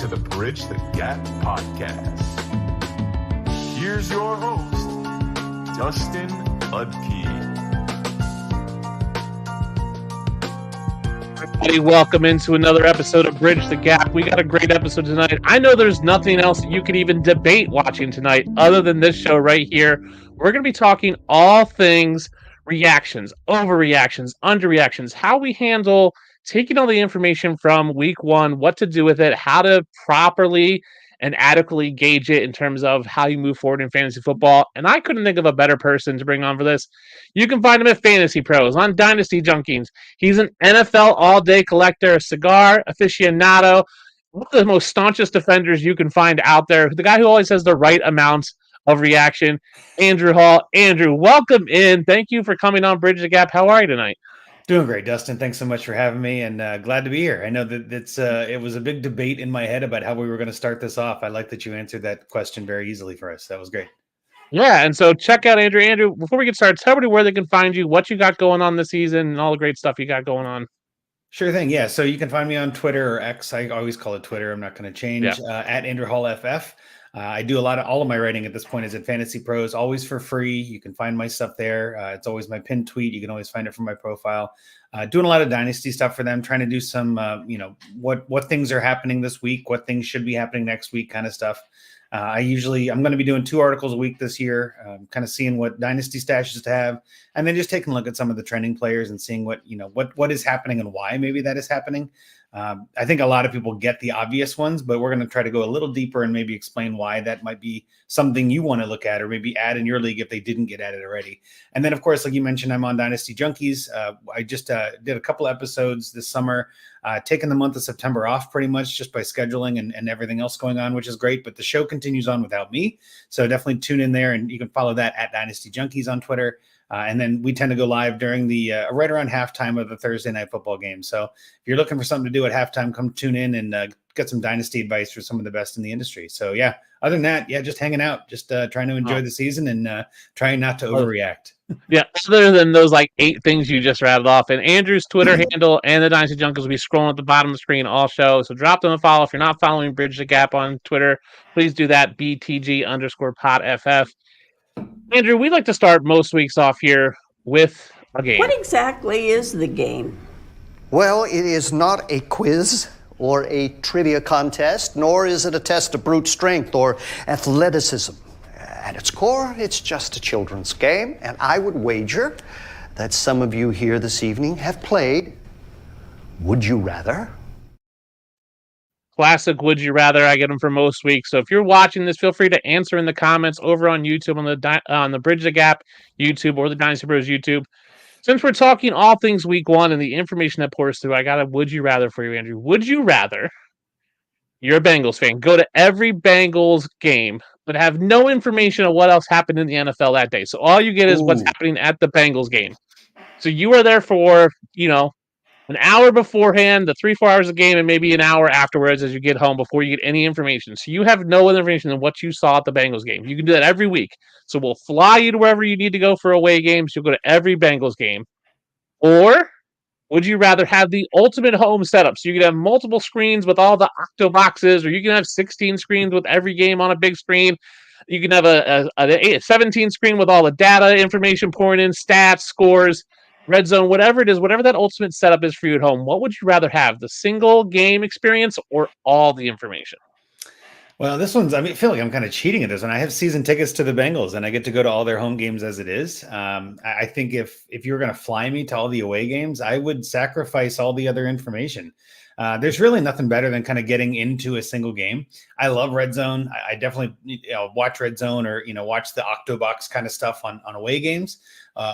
the Bridge the Gap podcast. Here's your host, Dustin Udke. Everybody, welcome into another episode of Bridge the Gap. We got a great episode tonight. I know there's nothing else that you could even debate watching tonight other than this show right here. We're going to be talking all things reactions, overreactions, underreactions, how we handle taking all the information from week one, what to do with it, how to properly and adequately gauge it in terms of how you move forward in fantasy football. And I couldn't think of a better person to bring on for this. You can find him at Fantasy Pros on Dynasty Junkies. He's an NFL all-day collector, a cigar aficionado, one of the most staunchest defenders you can find out there. The guy who always has the right amount of reaction, Andrew Hall. Andrew, welcome in. Thank you for coming on Bridge the Gap. How are you tonight? Doing great, Dustin. Thanks so much for having me, and glad to be here. I know that it was a big debate in my head about how we were going to start this off. I like that you answered that question very easily for us. That was great. Yeah, and so check out Andrew. Andrew, before we get started, tell everybody where they can find you, what you got going on this season, and all the great stuff you got going on. Sure thing. Yeah, so you can find me on Twitter or X. I always call it Twitter. I'm not going to change. At Andrew Hall FF. I do all of my writing at this point is at Fantasy Pros, always for free. You can find my stuff there. It's always my pinned tweet. You can always find it from my profile. Doing a lot of dynasty stuff for them, trying to do some, what things are happening this week, what things should be happening next week, kind of stuff. I'm going to be doing 2 articles a week this year, kind of seeing what dynasty stashes to have, and then just taking a look at some of the trending players and seeing what is happening and why maybe that is happening. I think a lot of people get the obvious ones, but we're going to try to go a little deeper and maybe explain why that might be something you want to look at or maybe add in your league if they didn't get at it already. And then, of course, like you mentioned, I'm on Dynasty Junkies. I just did a couple episodes this summer, taking the month of September off pretty much just by scheduling and everything else going on, which is great. But the show continues on without me. So definitely tune in there, and you can follow that at Dynasty Junkies on Twitter. And then we tend to go live during the right around halftime of the Thursday night football game. So if you're looking for something to do at halftime, come tune in and get some dynasty advice for some of the best in the industry. So yeah, other than that, just hanging out, just trying to enjoy the season and trying not to overreact. Yeah, other than those 8 things you just rattled off. And Andrew's Twitter handle and the Dynasty Junkies will be scrolling at the bottom of the screen all show. So drop them a follow. If you're not following Bridge the Gap on Twitter, please do that. BTG_PodFF. Andrew, we like to start most weeks off here with a game. What exactly is the game? Well, it is not a quiz or a trivia contest, nor is it a test of brute strength or athleticism. At its core, it's just a children's game, and I would wager that some of you here this evening have played Would You Rather? Classic Would You Rather. I get them for most weeks. So if you're watching this, feel free to answer in the comments over on YouTube, on the Bridge the Gap YouTube or the Dynasty Bros YouTube. Since we're talking all things week one and the information that pours through, I got a Would You Rather for you, Andrew. Would you rather, you're a Bengals fan, go to every Bengals game, but have no information on what else happened in the NFL that day? So all you get is what's happening at the Bengals game. So you are there for, an hour beforehand, the 3-4 hours of the game, and maybe an hour afterwards as you get home before you get any information. So you have no other information than what you saw at the Bengals game. You can do that every week. So we'll fly you to wherever you need to go for away games. You'll go to every Bengals game. Or would you rather have the ultimate home setup? So you can have multiple screens with all the octo boxes, or you can have 16 screens with every game on a big screen. You can have a 17 screen with all the data information pouring in, stats, scores, red zone, whatever it is, whatever that ultimate setup is for you at home. What would you rather have, the single game experience or all the information? Well, this one's, I feel like I'm kind of cheating at this one. I have season tickets to the Bengals and I get to go to all their home games as it is. I think if you were going to fly me to all the away games, I would sacrifice all the other information. There's really nothing better than kind of getting into a single game. I love Red Zone. I definitely watch Red Zone or, watch the Octobox kind of stuff on away games.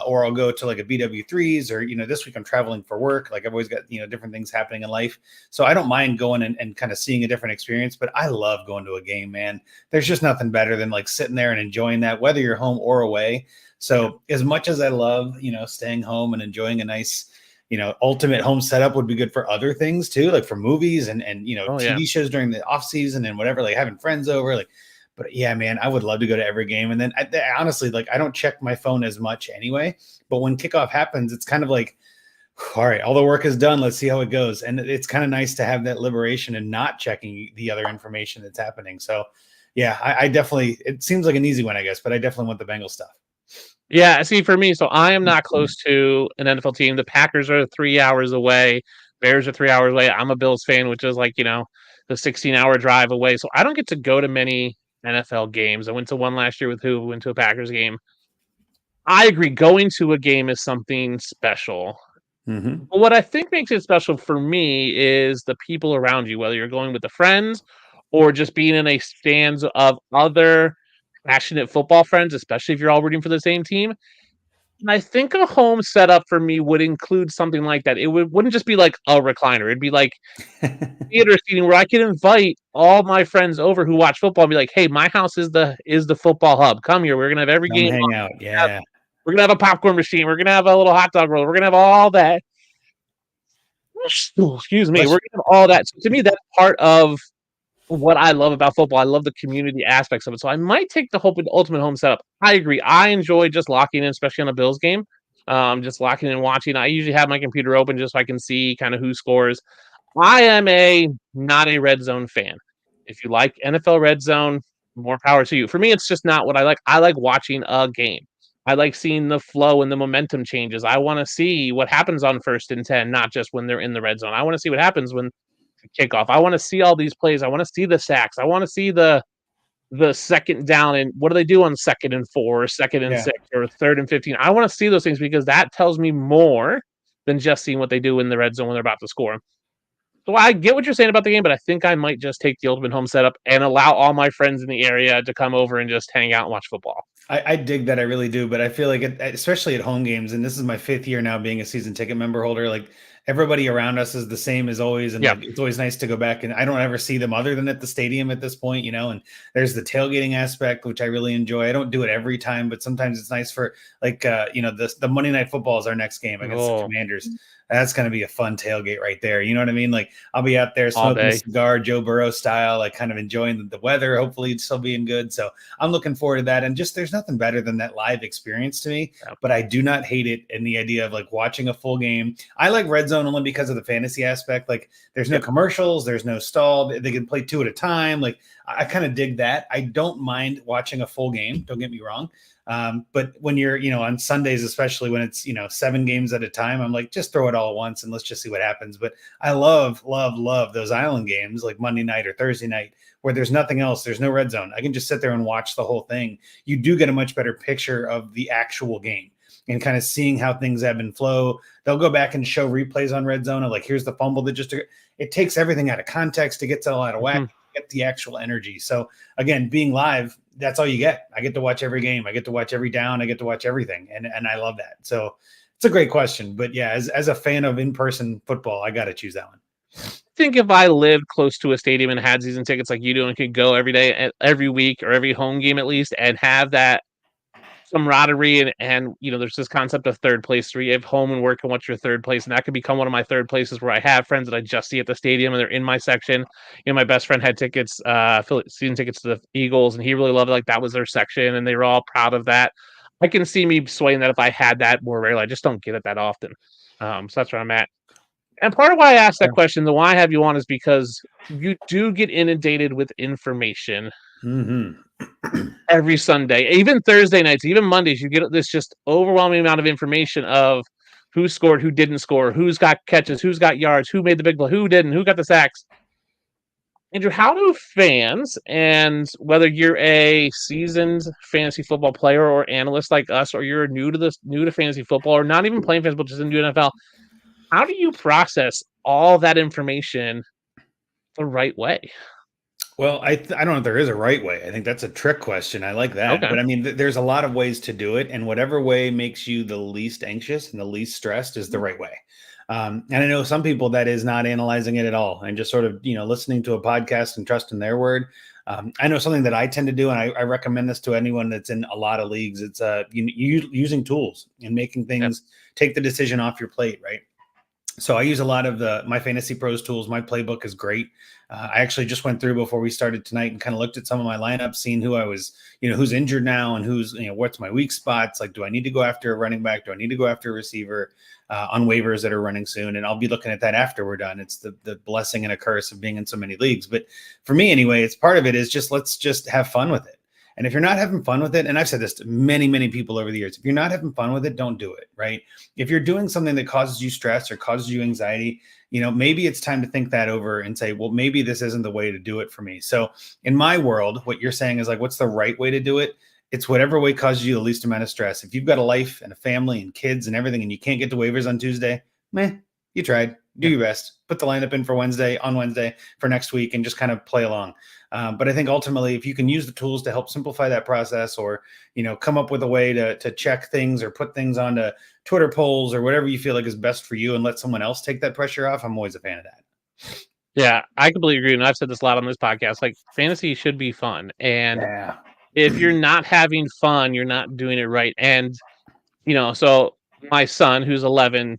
Or I'll go to like a BW3s or, this week I'm traveling for work. Like I've always got, different things happening in life. So I don't mind going and kind of seeing a different experience, but I love going to a game, man. There's just nothing better than like sitting there and enjoying that, whether you're home or away. So as much as I love, staying home and enjoying a nice, ultimate home setup would be good for other things too, like for movies and TV shows during the off season and whatever, like having friends over, but yeah, man, I would love to go to every game. And then honestly, I don't check my phone as much anyway, but when kickoff happens, it's kind of like All right, all the work is done. Let's see how it goes. And it's kind of nice to have that liberation and not checking the other information that's happening. So, yeah, I definitely, it seems like an easy one, I guess, but I definitely want the Bengals stuff. Yeah, see, for me, so I am not close to an NFL team. The Packers are 3 hours away. Bears are 3 hours away. I'm a Bills fan, which is like, the 16-hour drive away. So I don't get to go to many NFL games. I went to one last year with who went to a Packers game. I agree. Going to a game is something special. Mm-hmm. But what I think makes it special for me is the people around you, whether you're going with the friends or just being in a stands of other passionate football friends, especially if you're all rooting for the same team. And I think a home setup for me would include something like that. It wouldn't just be like a recliner. It'd be like theater seating where I could invite all my friends over who watch football and be like, "Hey, my house is the football hub. Come here. We're gonna have every Come game. hang out." Yeah. We're gonna have a popcorn machine. We're gonna have a little hot dog roll. We're gonna have all that. Excuse me. We're gonna have all that. So to me, that's part of what I love about football. I love the community aspects of it. So I might take the ultimate home setup. I agree. I enjoy just locking in, especially on a Bills game. Just locking in and watching. I usually have my computer open just so I can see kind of who scores. I am not a red zone fan. If you like NFL red zone, more power to you. For me, it's just not what I like. I like watching a game. I like seeing the flow and the momentum changes. I want to see what happens on 1st and 10, not just when they're in the red zone. I want to see what happens when kickoff. I want to see all these plays. I want to see the sacks. I want to see the second down and what do they do on 2nd and 4 or 2nd and 6 or 3rd and 15. I want to see those things because that tells me more than just seeing what they do in the red zone when they're about to score. So I get what you're saying about the game, but I think I might just take the ultimate home setup and allow all my friends in the area to come over and just hang out and watch football. I dig that. I really do. But I feel like, especially at home games, and this is my 5th year now being a season ticket member holder, like everybody around us is the same as always. And like, it's always nice to go back, and I don't ever see them other than at the stadium at this point, and there's the tailgating aspect, which I really enjoy. I don't do it every time, but sometimes it's nice for like, the Monday Night Football is our next game against the Commanders. That's going to be a fun tailgate right there. You know what I mean? Like I'll be out there smoking a cigar, Joe Burrow style, like kind of enjoying the weather. Hopefully it's still being good. So I'm looking forward to that. And just, there's nothing better than that live experience to me, but I do not hate it in the idea of like watching a full game. I like red zone only because of the fantasy aspect. Like there's no commercials, there's no stall. They can play 2 at a time. Like I kind of dig that. I don't mind watching a full game. Don't get me wrong. But when you're, on Sundays, especially when it's, 7 games at a time, I'm like, just throw it all at once and let's just see what happens. But I love those island games like Monday night or Thursday night where there's nothing else. There's no red zone. I can just sit there and watch the whole thing. You do get a much better picture of the actual game and kind of seeing how things ebb and flow. They'll go back and show replays on red zone of like, here's the fumble that just, it takes everything out of context. It gets it all out of whack, get the actual energy. So again, being live, that's all you get. I get to watch every game. I get to watch every down. I get to watch everything. And I love that. So it's a great question, but yeah, as a fan of in-person football, I got to choose that one. I think if I lived close to a stadium and had season tickets like you do and could go every day, every week or every home game at least, and have that camaraderie and there's this concept of third place where you have home and work and what's your third place, and that could become one of my third places where I have friends that I just see at the stadium and they're in my section. My best friend had tickets, season tickets to the Eagles, and he really loved it. Like that was their section and they were all proud of that. I can see me swaying that if I had that more rarely. I just don't get it that often. So that's where I'm at. And part of why I asked that question, the why I have you on, is because you do get inundated with information every Sunday, even Thursday nights, even Mondays. You get this just overwhelming amount of information of who scored, who didn't score, who's got catches, who's got yards, who made the big play, who didn't, who got the sacks. Andrew, how do fans, and whether you're a seasoned fantasy football player or analyst like us, or you're new to fantasy football, or not even playing fantasy, but just into NFL, how do you process all that information the right way? Well, I don't know if there is a right way. I think that's a trick question. I like that. Okay. But I mean, there's a lot of ways to do it. And whatever way makes you the least anxious and the least stressed is the right way. And I know some people that is not analyzing it at all and just sort of, listening to a podcast and trusting their word. I know something that I tend to do, and I recommend this to anyone that's in a lot of leagues. It's using tools and making things take the decision off your plate, right? So I use a lot of my Fantasy Pros tools. My playbook is great. I actually just went through before we started tonight and kind of looked at some of my lineups, seeing who I was, who's injured now and who's, what's my weak spots. Like, do I need to go after a running back? Do I need to go after a receiver on waivers that are running soon? And I'll be looking at that after we're done. It's the blessing and a curse of being in so many leagues. But for me anyway, it's part of it is just, let's just have fun with it. And if you're not having fun with it, and I've said this to many, many people over the years, if you're not having fun with it, don't do it, right? If you're doing something that causes you stress or causes you anxiety, maybe it's time to think that over and say, well, maybe this isn't the way to do it for me. So in my world, what you're saying is like, what's the right way to do it? It's whatever way causes you the least amount of stress. If you've got a life and a family and kids and everything, and you can't get to waivers on Tuesday, you tried. Do your best. Put the lineup in for Wednesday for next week and just kind of play along. But I think ultimately, if you can use the tools to help simplify that process, or, come up with a way to check things or put things onto Twitter polls or whatever you feel like is best for you and let someone else take that pressure off, I'm always a fan of that. Yeah, I completely agree. And I've said this a lot on this podcast, like fantasy should be fun. And if you're not having fun, you're not doing it right. And, so my son, who's 11,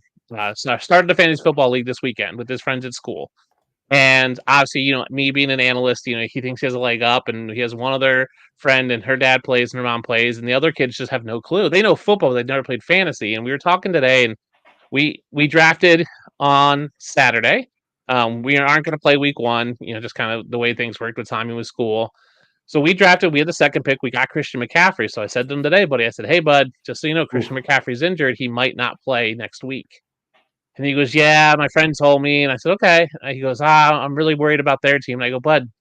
started a fantasy football league this weekend with his friends at school. And obviously, me being an analyst, he thinks he has a leg up, and he has one other friend and her dad plays and her mom plays, and the other kids just have no clue. They know football, but they've never played fantasy. And we were talking today, and we drafted on Saturday. We aren't going to play week 1, just kind of the way things worked with timing with school. So we drafted, we had the second pick, we got Christian McCaffrey. So I said to him today, buddy, I said, hey, bud, just so you know, Christian McCaffrey's injured. He might not play next week. And he goes, yeah, my friend told me. And I said, okay. And he goes, I'm really worried about their team. And I go, bud,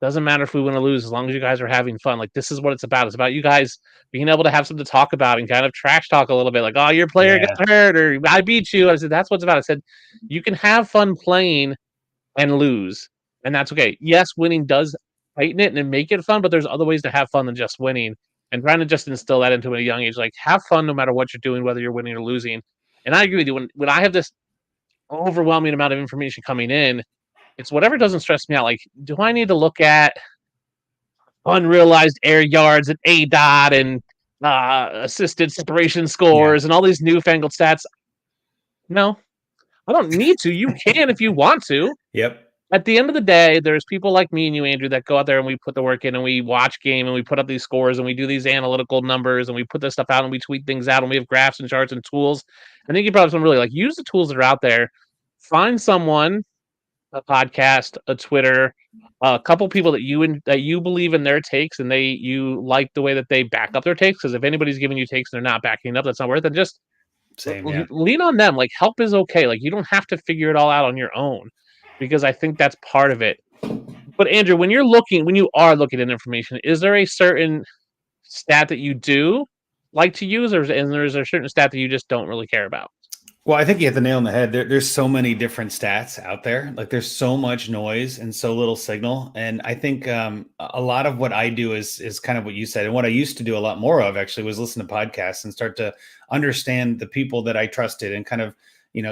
doesn't matter if we win or lose, as long as you guys are having fun. Like, this is what it's about. It's about you guys being able to have something to talk about and kind of trash talk a little bit. Like, oh, your player got hurt, or I beat you. I said, that's what it's about. I said, you can have fun playing and lose, and that's okay. Yes, winning does heighten it and make it fun, but there's other ways to have fun than just winning. And trying to just instill that into a young age, like, have fun no matter what you're doing, whether you're winning or losing. And I agree with you. When I have this overwhelming amount of information coming in, it's whatever doesn't stress me out. Like, do I need to look at unrealized air yards and ADOT and assisted separation scores and all these newfangled stats? No, I don't need to. You can if you want to. Yep. At the end of the day, there's people like me and you, Andrew, that go out there and we put the work in and we watch game and we put up these scores and we do these analytical numbers and we put this stuff out and we tweet things out and we have graphs and charts and tools. I think you brought up something really, like, use the tools that are out there. Find someone, a podcast, a Twitter, a couple people that you believe in their takes and you like the way that they back up their takes. Because if anybody's giving you takes and they're not backing it up, that's not worth it. Just lean on them. Like, help is okay. Like, you don't have to figure it all out on your own, because I think that's part of it. But Andrew, when you are looking at information, is there a certain stat that you do like to use, or is there a certain stat that you just don't really care about? Well, I think you hit the nail on the head. There's so many different stats out there. Like, there's so much noise and so little signal. And I think a lot of what I do is kind of what you said. And what I used to do a lot more of, actually, was listen to podcasts and start to understand the people that I trusted and kind of,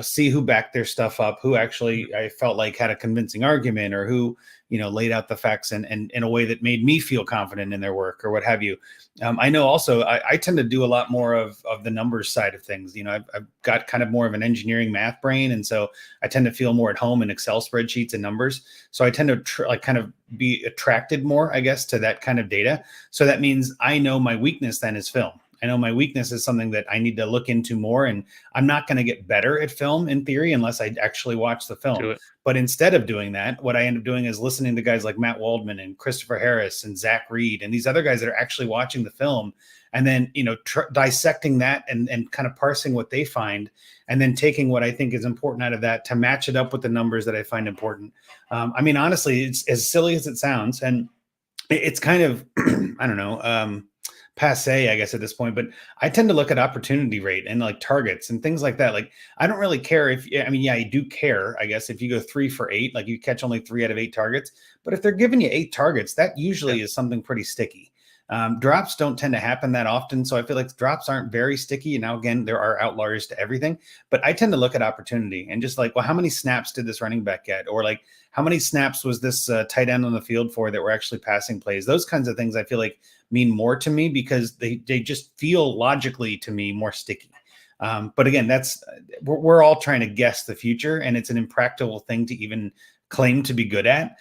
see who backed their stuff up, who actually I felt like had a convincing argument, or who, laid out the facts and in a way that made me feel confident in their work, or what have you. I know also I tend to do a lot more of the numbers side of things. I've got kind of more of an engineering math brain. And so I tend to feel more at home in Excel spreadsheets and numbers. So I tend to kind of be attracted more, I guess, to that kind of data. So that means I know my weakness then is film. I know my weakness is something that I need to look into more, and I'm not going to get better at film in theory unless I actually watch the film. But instead of doing that, what I end up doing is listening to guys like Matt Waldman and Christopher Harris and Zach Reed and these other guys that are actually watching the film, and then, dissecting that and kind of parsing what they find, and then taking what I think is important out of that to match it up with the numbers that I find important. I mean, honestly, it's as silly as it sounds, and it's kind of, I don't know, passe, I guess, at this point, but I tend to look at opportunity rate and like targets and things like that. Like, I don't really care I do care, I guess, if you go 3 for 8, like you catch only 3 out of 8 targets, but if they're giving you 8 targets, that usually is something pretty sticky. Drops don't tend to happen that often. So I feel like drops aren't very sticky. And now, again, there are outliers to everything, but I tend to look at opportunity and just like, well, how many snaps did this running back get? Or like, how many snaps was this tight end on the field for that were actually passing plays? Those kinds of things I feel like mean more to me, because they just feel logically to me more sticky. But again, we're all trying to guess the future, and it's an impractical thing to even claim to be good at.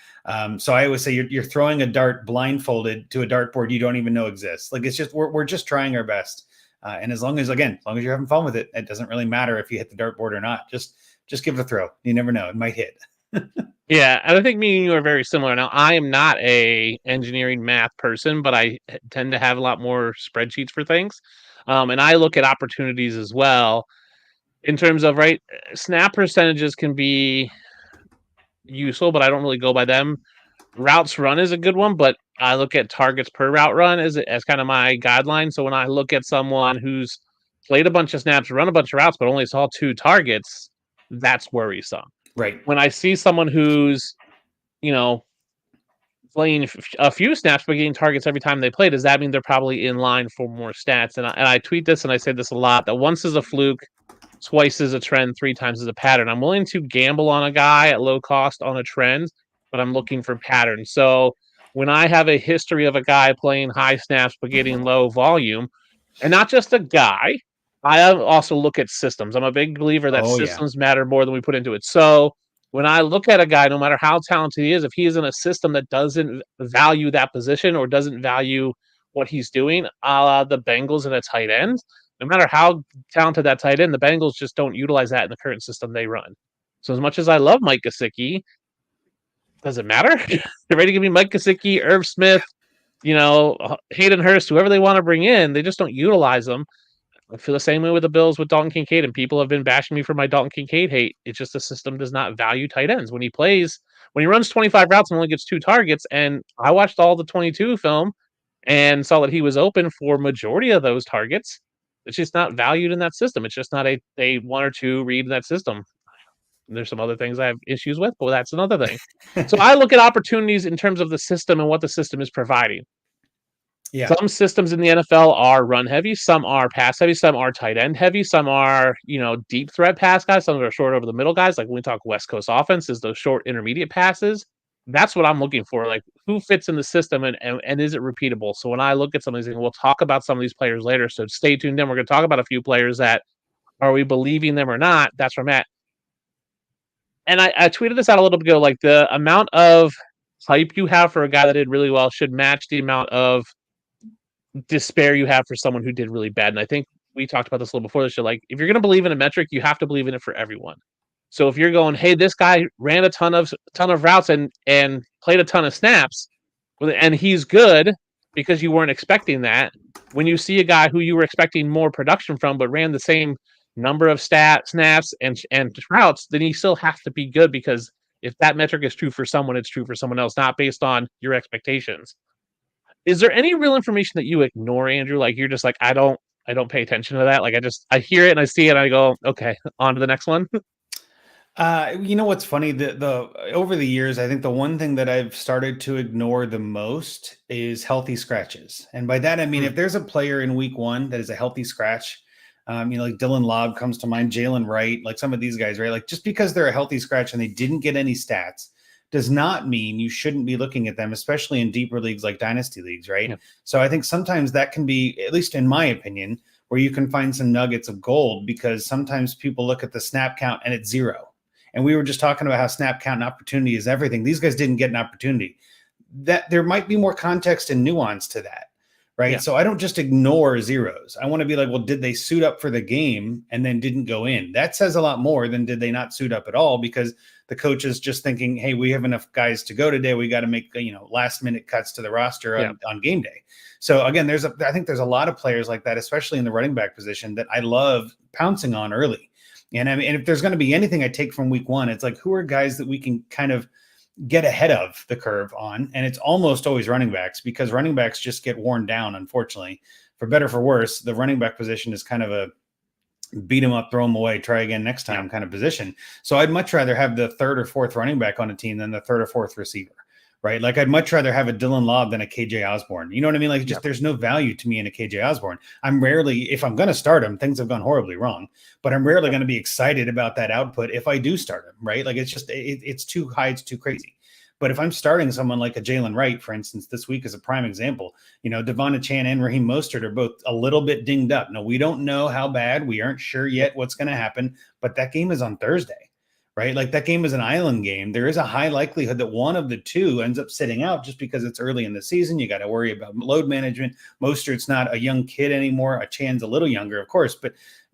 So I always say you're throwing a dart blindfolded to a dartboard you don't even know exists. Like, it's just we're just trying our best. And as long as you're having fun with it, it doesn't really matter if you hit the dartboard or not. Just give it a throw. You never know, it might hit. Yeah, and I think me and you are very similar. Now, I am not a engineering math person, but I tend to have a lot more spreadsheets for things. And I look at opportunities as well in terms of, right, snap percentages can be useful, but I don't really go by them. Routes run is a good one, but I look at targets per route run as kind of my guideline. So when I look at someone who's played a bunch of snaps, run a bunch of routes, but only saw 2 targets, that's worrisome. Right. When I see someone who's, playing a few snaps but getting targets every time they play, does that mean they're probably in line for more stats? And I tweet this and I say this a lot, that once is a fluke, twice is a trend, 3 times is a pattern. I'm willing to gamble on a guy at low cost on a trend, but I'm looking for patterns. So when I have a history of a guy playing high snaps but getting low volume, and not just a guy, I also look at systems. I'm a big believer that systems matter more than we put into it. So when I look at a guy, no matter how talented he is, if he is in a system that doesn't value that position or doesn't value what he's doing, a la the Bengals and a tight end, no matter how talented that tight end, the Bengals just don't utilize that in the current system they run. So as much as I love Mike Gesicki, does it matter? They're ready to give me Mike Gesicki, Irv Smith, Hayden Hurst, whoever they want to bring in. They just don't utilize them. I feel the same way with the Bills with Dalton Kincaid, and people have been bashing me for my Dalton Kincaid hate. It's just the system does not value tight ends. When he runs 25 routes and only gets 2 targets, and I watched all the 22 film and saw that he was open for majority of those targets, it's just not valued in that system. It's just not a 1 or 2 read in that system. And there's some other things I have issues with, but that's another thing. So I look at opportunities in terms of the system and what the system is providing. Yeah. Some systems in the NFL are run heavy, some are pass heavy, some are tight end heavy, some are, deep threat pass guys, some are short over the middle guys. Like when we talk West Coast offenses, those short intermediate passes, that's what I'm looking for. Like, who fits in the system and is it repeatable? So when I look at some of these things, we'll talk about some of these players later. So stay tuned in. We're going to talk about a few players that, are we believing them or not? That's where I'm at. And I tweeted this out a little bit ago, like the amount of hype you have for a guy that did really well should match the amount of despair you have for someone who did really bad. And I think we talked about this a little before the show. Like, if you're going to believe in a metric, you have to believe in it for everyone. So if you're going, hey, this guy ran a ton of routes and played a ton of snaps, and he's good because you weren't expecting that. When you see a guy who you were expecting more production from, but ran the same number of snaps and routes, then he still has to be good, because if that metric is true for someone, it's true for someone else, not based on your expectations. Is there any real information that you ignore, Andrew? Like, you're just like, I don't pay attention to that. Like, I hear it and I see it and I go, okay, on to the next one. What's funny? The over the years, I think the one thing that I've started to ignore the most is healthy scratches. And by that, I mean, if there's a player in week 1 that is a healthy scratch, like Dylan Lobb comes to mind, Jalen Wright, like some of these guys, right? Like, just because they're a healthy scratch and they didn't get any stats does not mean you shouldn't be looking at them, especially in deeper leagues like dynasty leagues, right? Yeah. So I think sometimes that can be, at least in my opinion, where you can find some nuggets of gold, because sometimes people look at the snap count and it's 0. And we were just talking about how snap count and opportunity is everything. These guys didn't get an opportunity. That there might be more context and nuance to that, right? Yeah. So I don't just ignore zeros. I want to be like, well, did they suit up for the game and then didn't go in? That says a lot more than did they not suit up at all, because the coach is just thinking, hey, we have enough guys to go today. We got to make, last minute cuts to the roster on game day. So again, I think there's a lot of players like that, especially in the running back position, that I love pouncing on early. And I mean, if there's going to be anything I take from week 1, it's like, who are guys that we can kind of get ahead of the curve on? And it's almost always running backs, because running backs just get worn down, unfortunately. For better, for worse, the running back position is kind of a beat them up, throw them away, try again next time kind of position. So I'd much rather have the 3rd or 4th running back on a team than the 3rd or 4th receiver, right? Like, I'd much rather have a Dylan Lobb than a KJ Osborne. You know what I mean? Like, just there's no value to me in a KJ Osborne. I'm rarely, if I'm going to start him, things have gone horribly wrong, but I'm rarely going to be excited about that output if I do start him, right? Like, it's just, it's too high, it's too crazy. But if I'm starting someone like a Jalen Wright, for instance, this week is a prime example. Devon Achane and Raheem Mostert are both a little bit dinged up. Now, we don't know how bad. We aren't sure yet what's going to happen, but that game is on Thursday, right? Like that game is an island game. There is a high likelihood that one of the two ends up sitting out just because it's early in the season. You got to worry about load management. Mostert's not a young kid anymore. Achane's a little younger, of course, but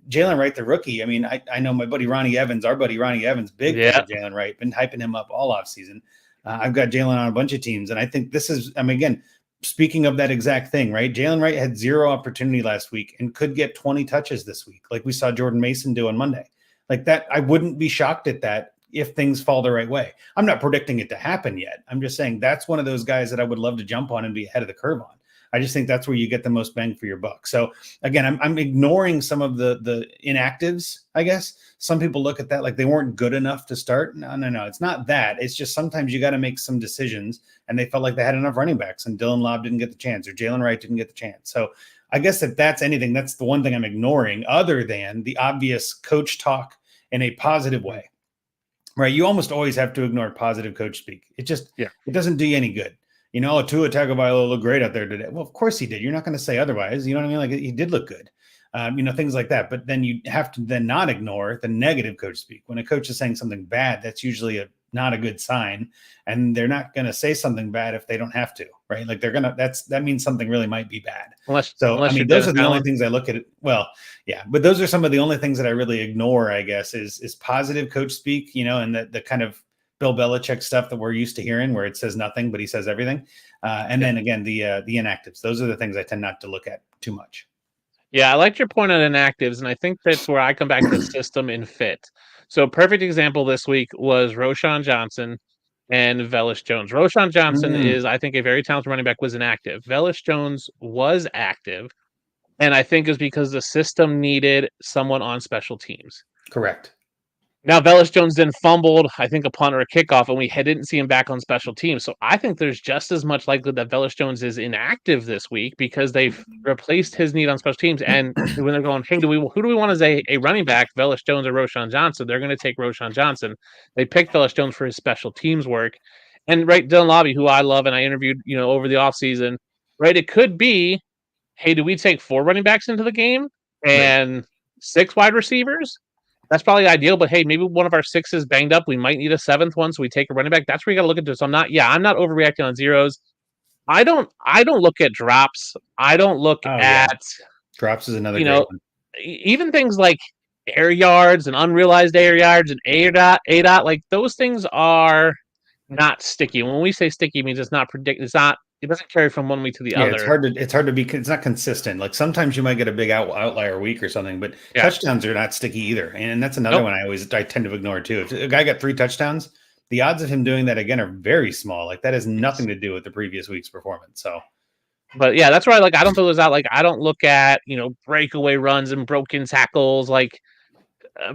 Jalen Wright, the rookie. I mean, I know my buddy Ronnie Evans, big fan of Jalen Wright, been hyping him up all offseason. I've got Jalen on a bunch of teams, and I think this is, again, speaking of that exact thing, right? Jalen Wright had 0 opportunity last week and could get 20 touches this week, like we saw Jordan Mason do on Monday. Like that, I wouldn't be shocked at that if things fall the right way. I'm not predicting it to happen yet. I'm just saying that's one of those guys that I would love to jump on and be ahead of the curve on. I just think that's where you get the most bang for your buck. So again, I'm ignoring some of the inactives, I guess. Some people look at that like they weren't good enough to start. No. It's not that. It's just sometimes you got to make some decisions, and they felt like they had enough running backs, and Dylan Lobb didn't get the chance, or Jalen Wright didn't get the chance. So I guess if that's anything, that's the one thing I'm ignoring, other than the obvious coach talk in a positive way, right? You almost always have to ignore positive coach speak. It doesn't do you any good. Tua Tagovailoa looked great out there today. Well, of course he did. You're not going to say otherwise. You know what I mean? Like he did look good. Things like that. But then you have to then not ignore the negative coach speak. When a coach is saying something bad, that's usually not a good sign. And they're not going to say something bad if they don't have to, right? Like that means something really might be bad. Unless those are the only things I look at. Well, yeah, but those are some of the only things that I really ignore, I guess, is positive coach speak, and the kind of Bill Belichick stuff that we're used to hearing, where it says nothing, but he says everything. And then again, the inactives. Those are the things I tend not to look at too much. Yeah, I liked your point on inactives, and I think that's where I come back to system and fit. So perfect example this week was Roschon Johnson and Velus Jones. Roschon Johnson is, I think, a very talented running back, was inactive. Velus Jones was active, and I think it was because the system needed someone on special teams. Correct. Now, Velus Jones then fumbled, I think, a punt or a kickoff, and we didn't see him back on special teams. So I think there's just as much likelihood that Velus Jones is inactive this week because they've replaced his need on special teams. And when they're going, hey, who do we want as a running back, Velus Jones or Roschon Johnson? They're going to take Roschon Johnson. They picked Velus Jones for his special teams work. And right, Dylan Lobby, who I love and I interviewed, over the offseason, right? It could be, hey, do we take 4 running backs into the game and 6 wide receivers? That's probably ideal, but hey, maybe one of our 6 is banged up. We might need a 7th one, so we take a running back. That's where you got to look into. So I'm not overreacting on zeros. I don't look at drops. I don't look at drops is another great one. Even things like air yards and unrealized air yards and A dot, like those things are not sticky. When we say sticky, it means it's not it doesn't carry from one week to the other. It's not consistent. Like sometimes you might get a big outlier week or something, but touchdowns are not sticky either. And that's another one I tend to ignore too. If a guy got 3 touchdowns, the odds of him doing that again are very small. Like that has nothing to do with the previous week's performance. So, but yeah, that's why I don't throw those out. Like I don't look at, breakaway runs and broken tackles. Like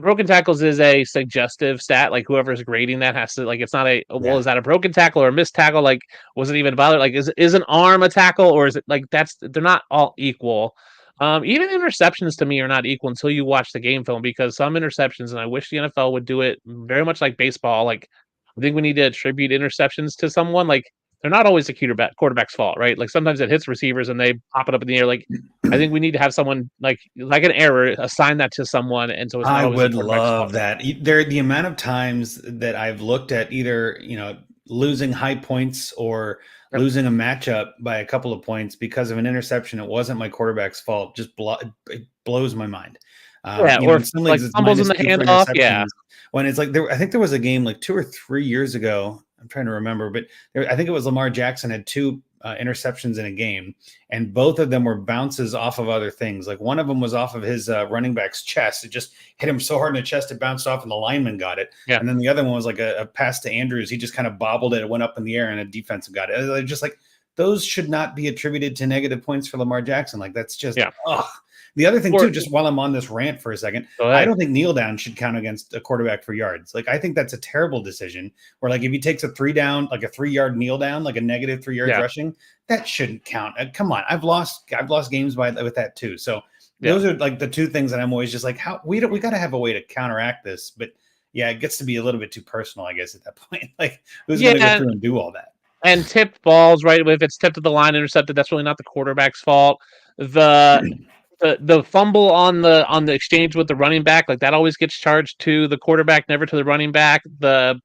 broken tackles is a suggestive stat. Like whoever's grading that has to, like, it's not is that a broken tackle or a missed tackle? Like, was it even bothered? Like, is an arm a tackle, or is it like they're not all equal. Even interceptions to me are not equal until you watch the game film, because some interceptions, and I wish the NFL would do it very much like baseball. Like, I think we need to attribute interceptions to someone. Like, they're not always the quarterback's fault, right? Like sometimes it hits receivers and they pop it up in the air. Like, I think we need to have someone like an error, assign that to someone, and so it's not always the quarterback's fault. That. The amount of times that I've looked at either losing high points or losing a matchup by a couple of points because of an interception. It wasn't my quarterback's fault. Just it blows my mind. Or like fumbles in the handoff. Yeah. When it's like I think there was a game like 2 or 3 years ago. I'm trying to remember, but I think it was Lamar Jackson had 2 interceptions in a game, and both of them were bounces off of other things. Like one of them was off of his running back's chest. It just hit him so hard in the chest, it bounced off and the lineman got it. Yeah. And then the other one was like a pass to Andrews. He just kind of bobbled it. It went up in the air and a defensive got it. Just like those should not be attributed to negative points for Lamar Jackson. Like that's just, The other thing too, just while I'm on this rant for a second, I don't think kneel down should count against a quarterback for yards. Like I think that's a terrible decision. Where like if he takes a 3 down, like a 3-yard kneel down, like a negative 3 yards rushing, that shouldn't count. Come on, I've lost games with that too. So those are like the 2 things that I'm always just like, how we got to have a way to counteract this. But yeah, it gets to be a little bit too personal, I guess, at that point. Like, who's Yeah, going to go through and do all that? and tipped balls, right? If it's tipped to the line, intercepted, that's really not the quarterback's fault. The fumble on the exchange with the running back, like that always gets charged to the quarterback, never to the running back. The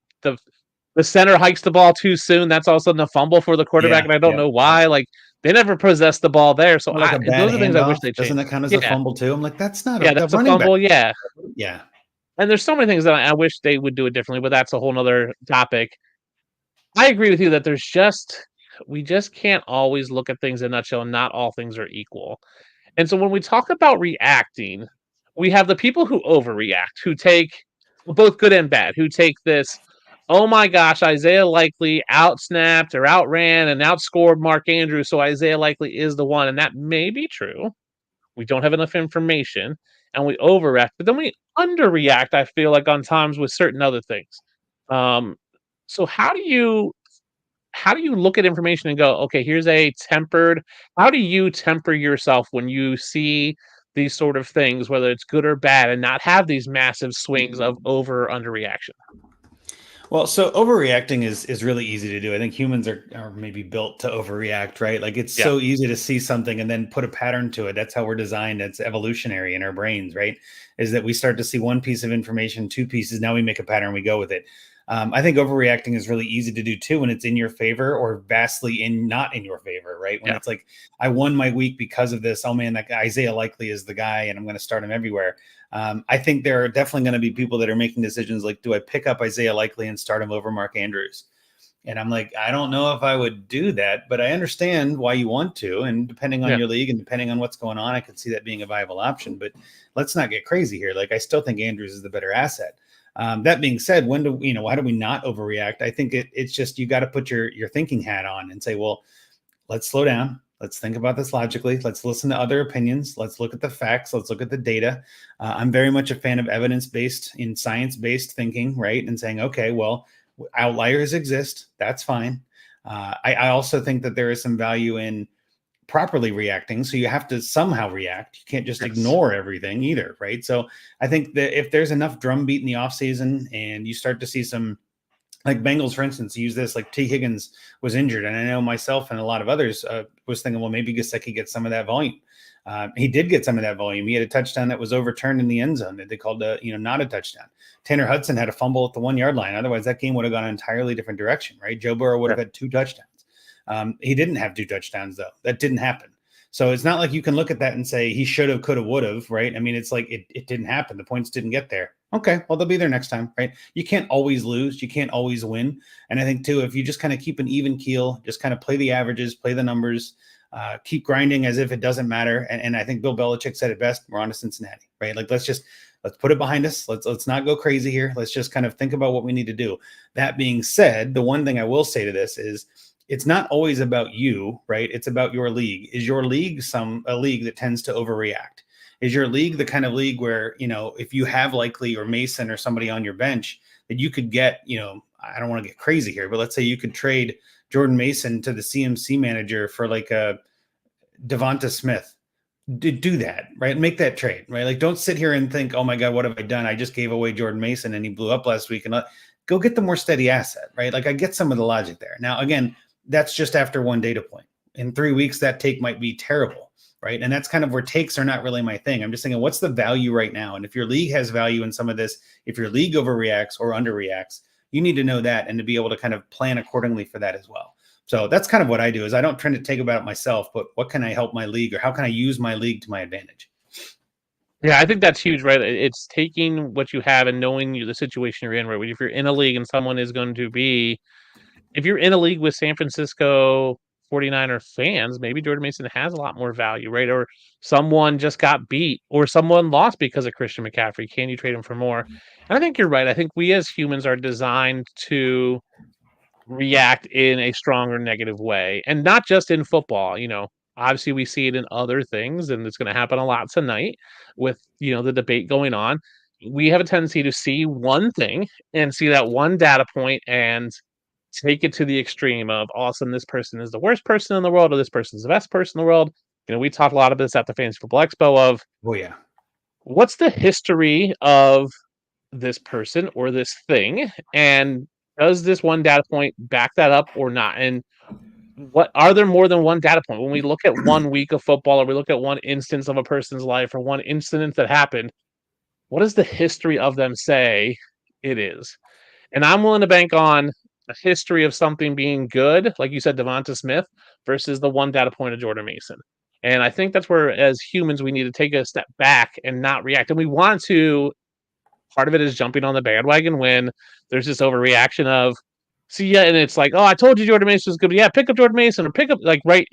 center hikes the ball too soon. That's all of a sudden a fumble for the quarterback, Yeah, and I don't yeah. know why. Like they never possessed the ball there. So Or like a bad those are things I wish handoff. they changed. Doesn't that count as a fumble too? I'm like, that's not Yeah, the that's a running fumble. back. Yeah, Yeah. and there's so many things that I wish they would do it differently, but that's a whole nother topic. I agree with you that we just can't always look at things in a nutshell, and not all things are equal. And so when we talk about reacting, we have the people who overreact, who take both good and bad, who take this, oh my gosh, Isaiah Likely outsnapped or outran and outscored Mark Andrews, so Isaiah Likely is the one. And that may be true. We don't have enough information and we overreact, but then we underreact, I feel like, on times with certain other things. Um, so how do you look at information and go, okay, here's a tempered, how do you temper yourself when you see these sort of things, whether it's good or bad, and not have these massive swings of over or underreaction? Well, so overreacting is really easy to do. I think humans are maybe built to overreact, right? Like it's Yeah. so easy to see something and then put a pattern to it. That's how we're designed. It's evolutionary in our brains, right? Is that we start to see one piece of information, two pieces. Now we make a pattern, we go with it. I think overreacting is really easy to do too when it's in your favor or vastly not in your favor, right? When it's like, I won my week because of this. Oh man, that guy, Isaiah Likely is the guy, and I'm going to start him everywhere. I think there are definitely going to be people that are making decisions like, do I pick up Isaiah Likely and start him over Mark Andrews? And I'm like, I don't know if I would do that, but I understand why you want to. And depending on your league and depending on what's going on, I could see that being a viable option. But let's not get crazy here. Like, I still think Andrews is the better asset. That being said, why do we not overreact? I think it's just, you got to put your thinking hat on and say, well, let's slow down. Let's think about this logically. Let's listen to other opinions. Let's look at the facts. Let's look at the data. I'm very much a fan of evidence-based and science-based thinking, right? And saying, okay, well, outliers exist. That's fine. I also think that there is some value in properly reacting. So you have to somehow react. You can't just ignore everything either, right? So I think that if there's enough drumbeat in the offseason and you start to see some, like Bengals, for instance, use this, like T. Higgins was injured. And I know myself and a lot of others was thinking, well, maybe Gesicki gets some of that volume. He did get some of that volume. He had a touchdown that was overturned in the end zone that they called not a touchdown. Tanner Hudson had a fumble at the 1 yard line. Otherwise, that game would have gone an entirely different direction, right? Joe Burrow would have had 2 touchdowns. He didn't have 2 touchdowns, though. That didn't happen. So it's not like you can look at that and say he should have, could have, would have, right? I mean, it's like it didn't happen. The points didn't get there. Okay, well, they'll be there next time, right? You can't always lose. You can't always win. And I think, too, if you just kind of keep an even keel, just kind of play the averages, play the numbers, keep grinding as if it doesn't matter. And I think Bill Belichick said it best, we're on to Cincinnati, right? Like, let's put it behind us. Let's not go crazy here. Let's just kind of think about what we need to do. That being said, the one thing I will say to this is, it's not always about you, right? It's about your league. Is your league a league that tends to overreact? Is your league the kind of league where, if you have Likely or Mason or somebody on your bench that you could get, I don't want to get crazy here, but let's say you could trade Jordan Mason to the CMC manager for like a Devonta Smith. Do that, right? Make that trade, right? Like, don't sit here and think, oh my God, what have I done? I just gave away Jordan Mason and he blew up last week. And go get the more steady asset, right? Like, I get some of the logic there. Now, again, that's just after one data point. In 3 weeks, that take might be terrible, right? And that's kind of where takes are not really my thing. I'm just thinking, what's the value right now? And if your league has value in some of this, if your league overreacts or underreacts, you need to know that and to be able to kind of plan accordingly for that as well. So that's kind of what I do. Is I don't try to take about it myself, but what can I help my league, or how can I use my league to my advantage? Yeah, I think that's huge, right? It's taking what you have and knowing the situation you're in, right? If you're in a league and someone is going to be, if you're in a league with San Francisco 49er fans, maybe Jordan Mason has a lot more value, right? Or someone just got beat or someone lost because of Christian McCaffrey. Can you trade him for more? And I think you're right. I think we as humans are designed to react in a stronger negative way, and not just in football. Obviously we see it in other things, and it's going to happen a lot tonight with the debate going on. We have a tendency to see one thing and see that one data point and take it to the extreme of, all of a sudden, this person is the worst person in the world or this person is the best person in the world. We talked a lot of this at the Fantasy Football Expo of, Oh yeah, what's the history of this person or this thing, and does this one data point back that up or not? And what are there more than one data point when we look at 1 week of football, or we look at one instance of a person's life, or one incident that happened? What does the history of them say it is? And I'm willing to bank on a history of something being good, like you said, Devonta Smith, versus the one data point of Jordan Mason. And I think that's where, as humans, we need to take a step back and not react. And we want to, part of it is jumping on the bandwagon when there's this overreaction of, see, yeah, and it's like, oh, I told you Jordan Mason was good. But yeah, pick up Jordan Mason, or pick up, like, right.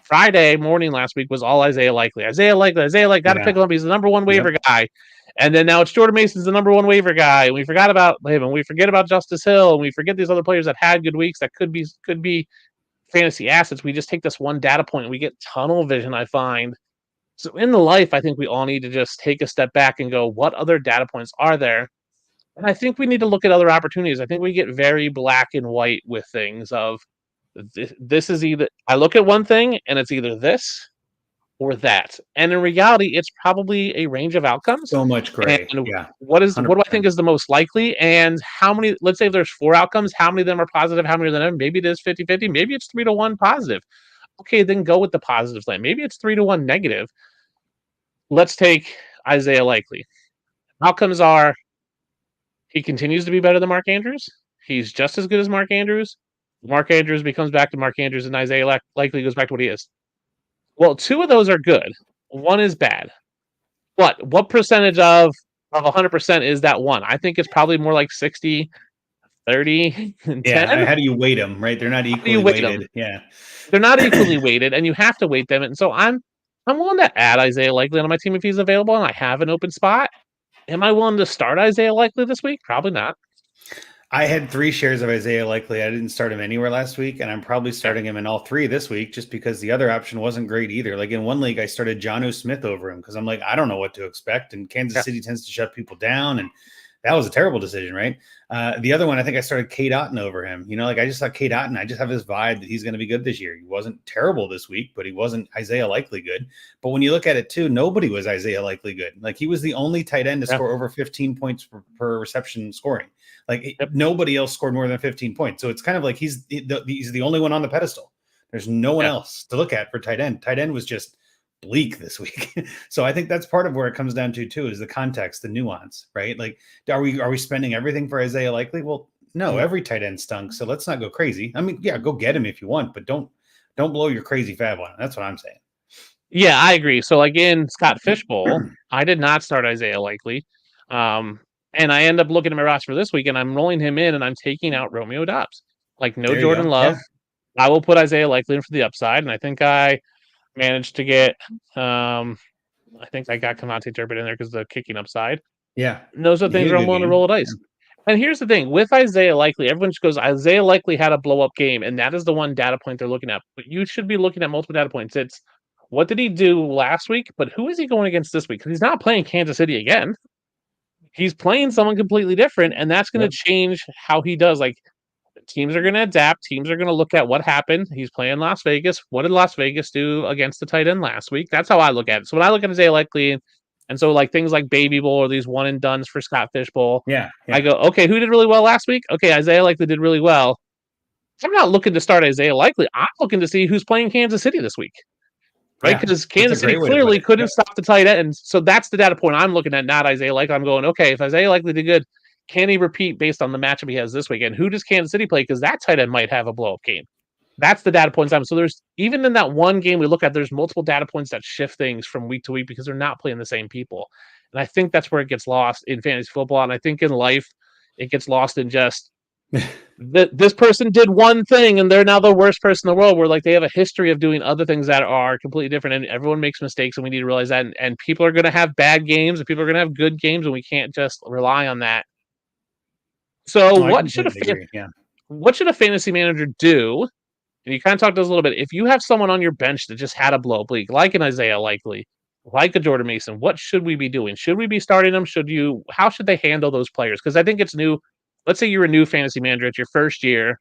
Friday morning last week was all Isaiah Likely. Isaiah Likely, got to pick him up. He's the number one waiver guy. And then now it's Jordan Mason's the number one waiver guy. And we forgot about him, and we forget about Justice Hill, and we forget these other players that had good weeks that could be fantasy assets. We just take this one data point and we get tunnel vision, I find. So in the life, I think we all need to just take a step back and go, what other data points are there? And I think we need to look at other opportunities. I think we get very black and white with things of, this is either, I look at one thing and it's either this or that. And in reality, it's probably a range of outcomes. So much gray. And yeah. What do I think is the most likely? And how many, let's say if there's 4 outcomes, how many of them are positive? How many of them, maybe it is 50-50, maybe it's 3-1 positive. Okay, then go with the positive plan. Maybe it's 3-1 negative. Let's take Isaiah Likely. Outcomes are, he continues to be better than Mark Andrews. He's just as good as Mark Andrews. Mark Andrews becomes back to Mark Andrews, and Isaiah Likely goes back to what he is. Well, 2 of those are good. 1 is bad. What percentage of 100% is that 1? I think it's probably more like 60, 30, and 10. Yeah, how do you weight them, right? They're not equally weighted. Yeah. They're not equally weighted, and you have to weight them. And so I'm willing to add Isaiah Likely on my team if he's available and I have an open spot. Am I willing to start Isaiah Likely this week? Probably not. I had 3 shares of Isaiah Likely. I didn't start him anywhere last week, and I'm probably starting him in all 3 this week just because the other option wasn't great either. Like in one league, I started Jonnu Smith over him because I'm like, I don't know what to expect, and Kansas City tends to shut people down, and that was a terrible decision, right? The other one, I think I started Cade Otton over him. Like I just thought Cade Otton, I just have this vibe that he's going to be good this year. He wasn't terrible this week, but he wasn't Isaiah Likely good. But when you look at it too, nobody was Isaiah Likely good. Like he was the only tight end to score over 15 points per reception scoring. Like nobody else scored more than 15 points. So it's kind of like he's the only one on the pedestal. There's no one else to look at for tight end. Tight end was just bleak this week. So I think that's part of where it comes down to too, is the context, the nuance, right? Like, are we spending everything for Isaiah Likely? Well, no, every tight end stunk. So let's not go crazy. I mean, yeah, go get him if you want, but don't blow your crazy fab on him. That's what I'm saying. Yeah, I agree. So like in Scott Fishbowl, I did not start Isaiah Likely. And I end up looking at my roster for this week and I'm rolling him in and I'm taking out Romeo Doubs. Like no Jordan Love. Yeah. I will put Isaiah Likely in for the upside. And I think I managed to get, I think I got Kamante Turpin in there because of the kicking upside. Yeah. And those are things where I'm willing to roll a dice. Yeah. And here's the thing with Isaiah Likely, everyone just goes, Isaiah Likely had a blow up game. And that is the one data point they're looking at. But you should be looking at multiple data points. It's what did he do last week? But who is he going against this week? Because he's not playing Kansas City again. He's playing someone completely different, and that's going to change how he does. Like, teams are going to adapt. Teams are going to look at what happened. He's playing Las Vegas. What did Las Vegas do against the tight end last week? That's how I look at it. So when I look at Isaiah Likely, and so like things like Baby Bowl or these one and dones for Scott Fishbowl, I go, okay, who did really well last week? Okay, Isaiah Likely did really well. I'm not looking to start Isaiah Likely. I'm looking to see who's playing Kansas City this week. Right, because Kansas City clearly couldn't stop the tight end. So that's the data point I'm looking at, not Isaiah Likely. I'm going, okay, if Isaiah Likely did good, can he repeat based on the matchup he has this weekend? Who does Kansas City play? Because that tight end might have a blow-up game. That's the data points. So there's, even in that one game we look at, there's multiple data points that shift things from week to week because they're not playing the same people. And I think that's where it gets lost in fantasy football. And I think in life, it gets lost in just this person did one thing and they're now the worst person in the world, where like they have a history of doing other things that are completely different, and everyone makes mistakes and we need to realize that, and people are going to have bad games and people are going to have good games, and we can't just rely on that. So what should a fantasy manager do? And you kind of talked to us a little bit. If you have someone on your bench that just had a blow up week, like an Isaiah Likely, like a Jordan Mason, what should we be doing? Should we be starting them? How should they handle those players? Because I think it's new. Let's say you're a new fantasy manager. It's your first year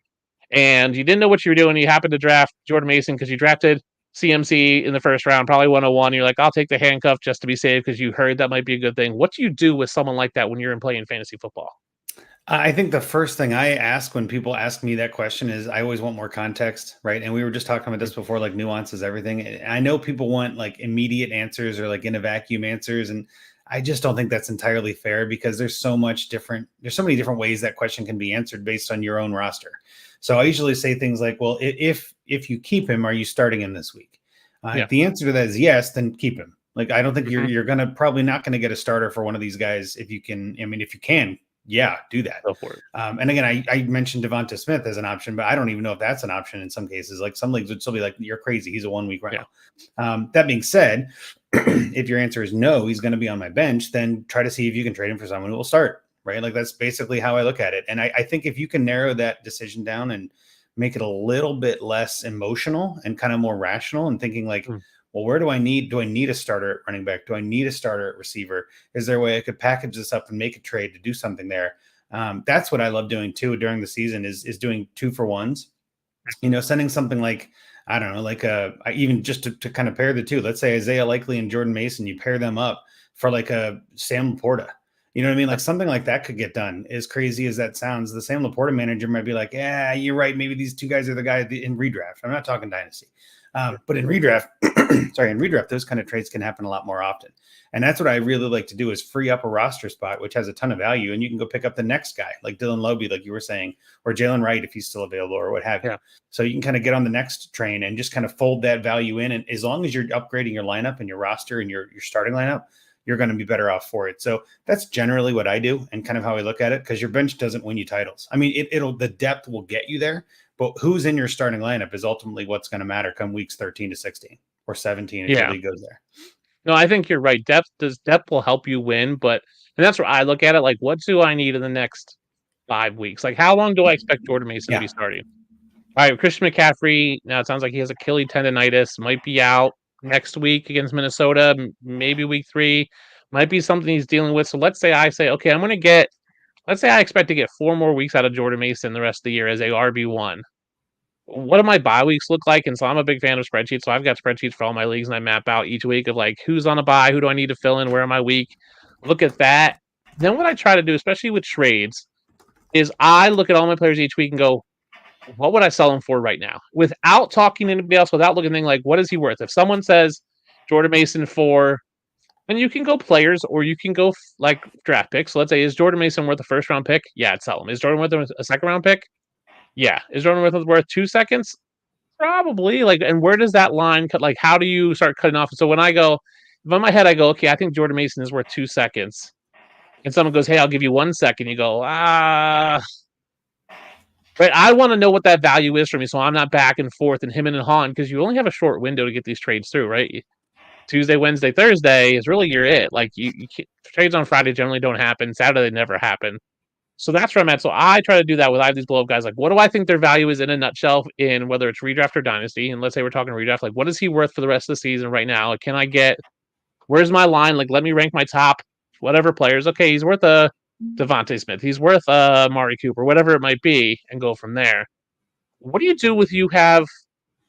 and you didn't know what you were doing. You happened to draft Jordan Mason because you drafted CMC in the first round, probably 101. You're like, I'll take the handcuff just to be safe because you heard that might be a good thing. What do you do with someone like that when you're in playing fantasy football? I think the first thing I ask when people ask me that question is I always want more context, right? And we were just talking about this before, like nuances, everything. I know people want like immediate answers or like in a vacuum answers. And I just don't think that's entirely fair because there's so many different ways that question can be answered based on your own roster. So I usually say things like, well, if you keep him, are you starting him this week? If the answer to that is yes, then keep him. Like, I don't think you're going to probably not going to get a starter for one of these guys. If you can, yeah, do that. Go for it. And again, I mentioned Devonta Smith as an option, but I don't even know if that's an option in some cases. Like some leagues would still be like, you're crazy. He's a 1 week rental. That being said, if your answer is no, he's going to be on my bench, then try to see if you can trade him for someone who will start, right? Like that's basically how I look at it. And I think if you can narrow that decision down and make it a little bit less emotional and kind of more rational and thinking like, well, where do I need a starter at running back? Do I need a starter at receiver? Is there a way I could package this up and make a trade to do something there? That's what I love doing too during the season is doing 2-for-1s, sending something like, I don't know, like even just to kind of pair the two, let's say Isaiah Likely and Jordan Mason, you pair them up for like a Sam Laporta. You know what I mean? Like something like that could get done. As crazy as that sounds, the Sam Laporta manager might be like, yeah, you're right. Maybe these two guys are the guy in redraft. I'm not talking dynasty. But in redraft, those kind of trades can happen a lot more often. And that's what I really like to do is free up a roster spot, which has a ton of value. And you can go pick up the next guy, like Dylan Lobey, like you were saying, or Jalen Wright, if he's still available or what have you. So you can kind of get on the next train and just kind of fold that value in. And as long as you're upgrading your lineup and your roster and your starting lineup, you're going to be better off for it. So that's generally what I do and kind of how I look at it, because your bench doesn't win you titles. I mean, the depth will get you there, but who's in your starting lineup is ultimately what's going to matter come weeks 13 to 16 or 17 if the league goes there. No, I think you're right. Depth will help you win, and that's where I look at it. Like, what do I need in the next 5 weeks? Like, how long do I expect Jordan Mason to be starting? All right, Christian McCaffrey. Now it sounds like he has Achilles tendonitis, might be out next week against Minnesota, maybe week 3, might be something he's dealing with. So let's say I say, okay, let's say I expect to get 4 more weeks out of Jordan Mason the rest of the year as a RB1. What do my bye weeks look like? And so I'm a big fan of spreadsheets. So I've got spreadsheets for all my leagues, and I map out each week of like who's on a bye, who do I need to fill in, where am I weak? Look at that. Then what I try to do, especially with trades, is I look at all my players each week and go, what would I sell him for right now? Without talking to anybody else, without looking at anything like, what is he worth? If someone says Jordan Mason for, and you can go players or you can go like draft picks. So let's say, is Jordan Mason worth a first round pick? Yeah, I'd sell him. Is Jordan worth a second round pick? Yeah. Is Jordan worth 2 seconds? Probably. Like, and where does that line cut? Like, how do you start cutting off? So when I go, if in my head I go, okay, I think Jordan Mason is worth 2 seconds, and someone goes, hey, I'll give you 1 second. You go, right? I want to know what that value is for me, so I'm not back and forth and him and hawing, because you only have a short window to get these trades through, right? Tuesday, Wednesday, Thursday is really your it. Like you trades on Friday generally don't happen. Saturday never happen. So that's where I'm at. So I try to do that with I have these blow up guys. Like, what do I think their value is in a nutshell in whether it's redraft or dynasty? And let's say we're talking redraft. Like, what is he worth for the rest of the season right now? Like, where's my line? Like, let me rank my top whatever players. Okay, he's worth a Devonta Smith. He's worth a Amari Cooper, whatever it might be, and go from there. What do you do if you have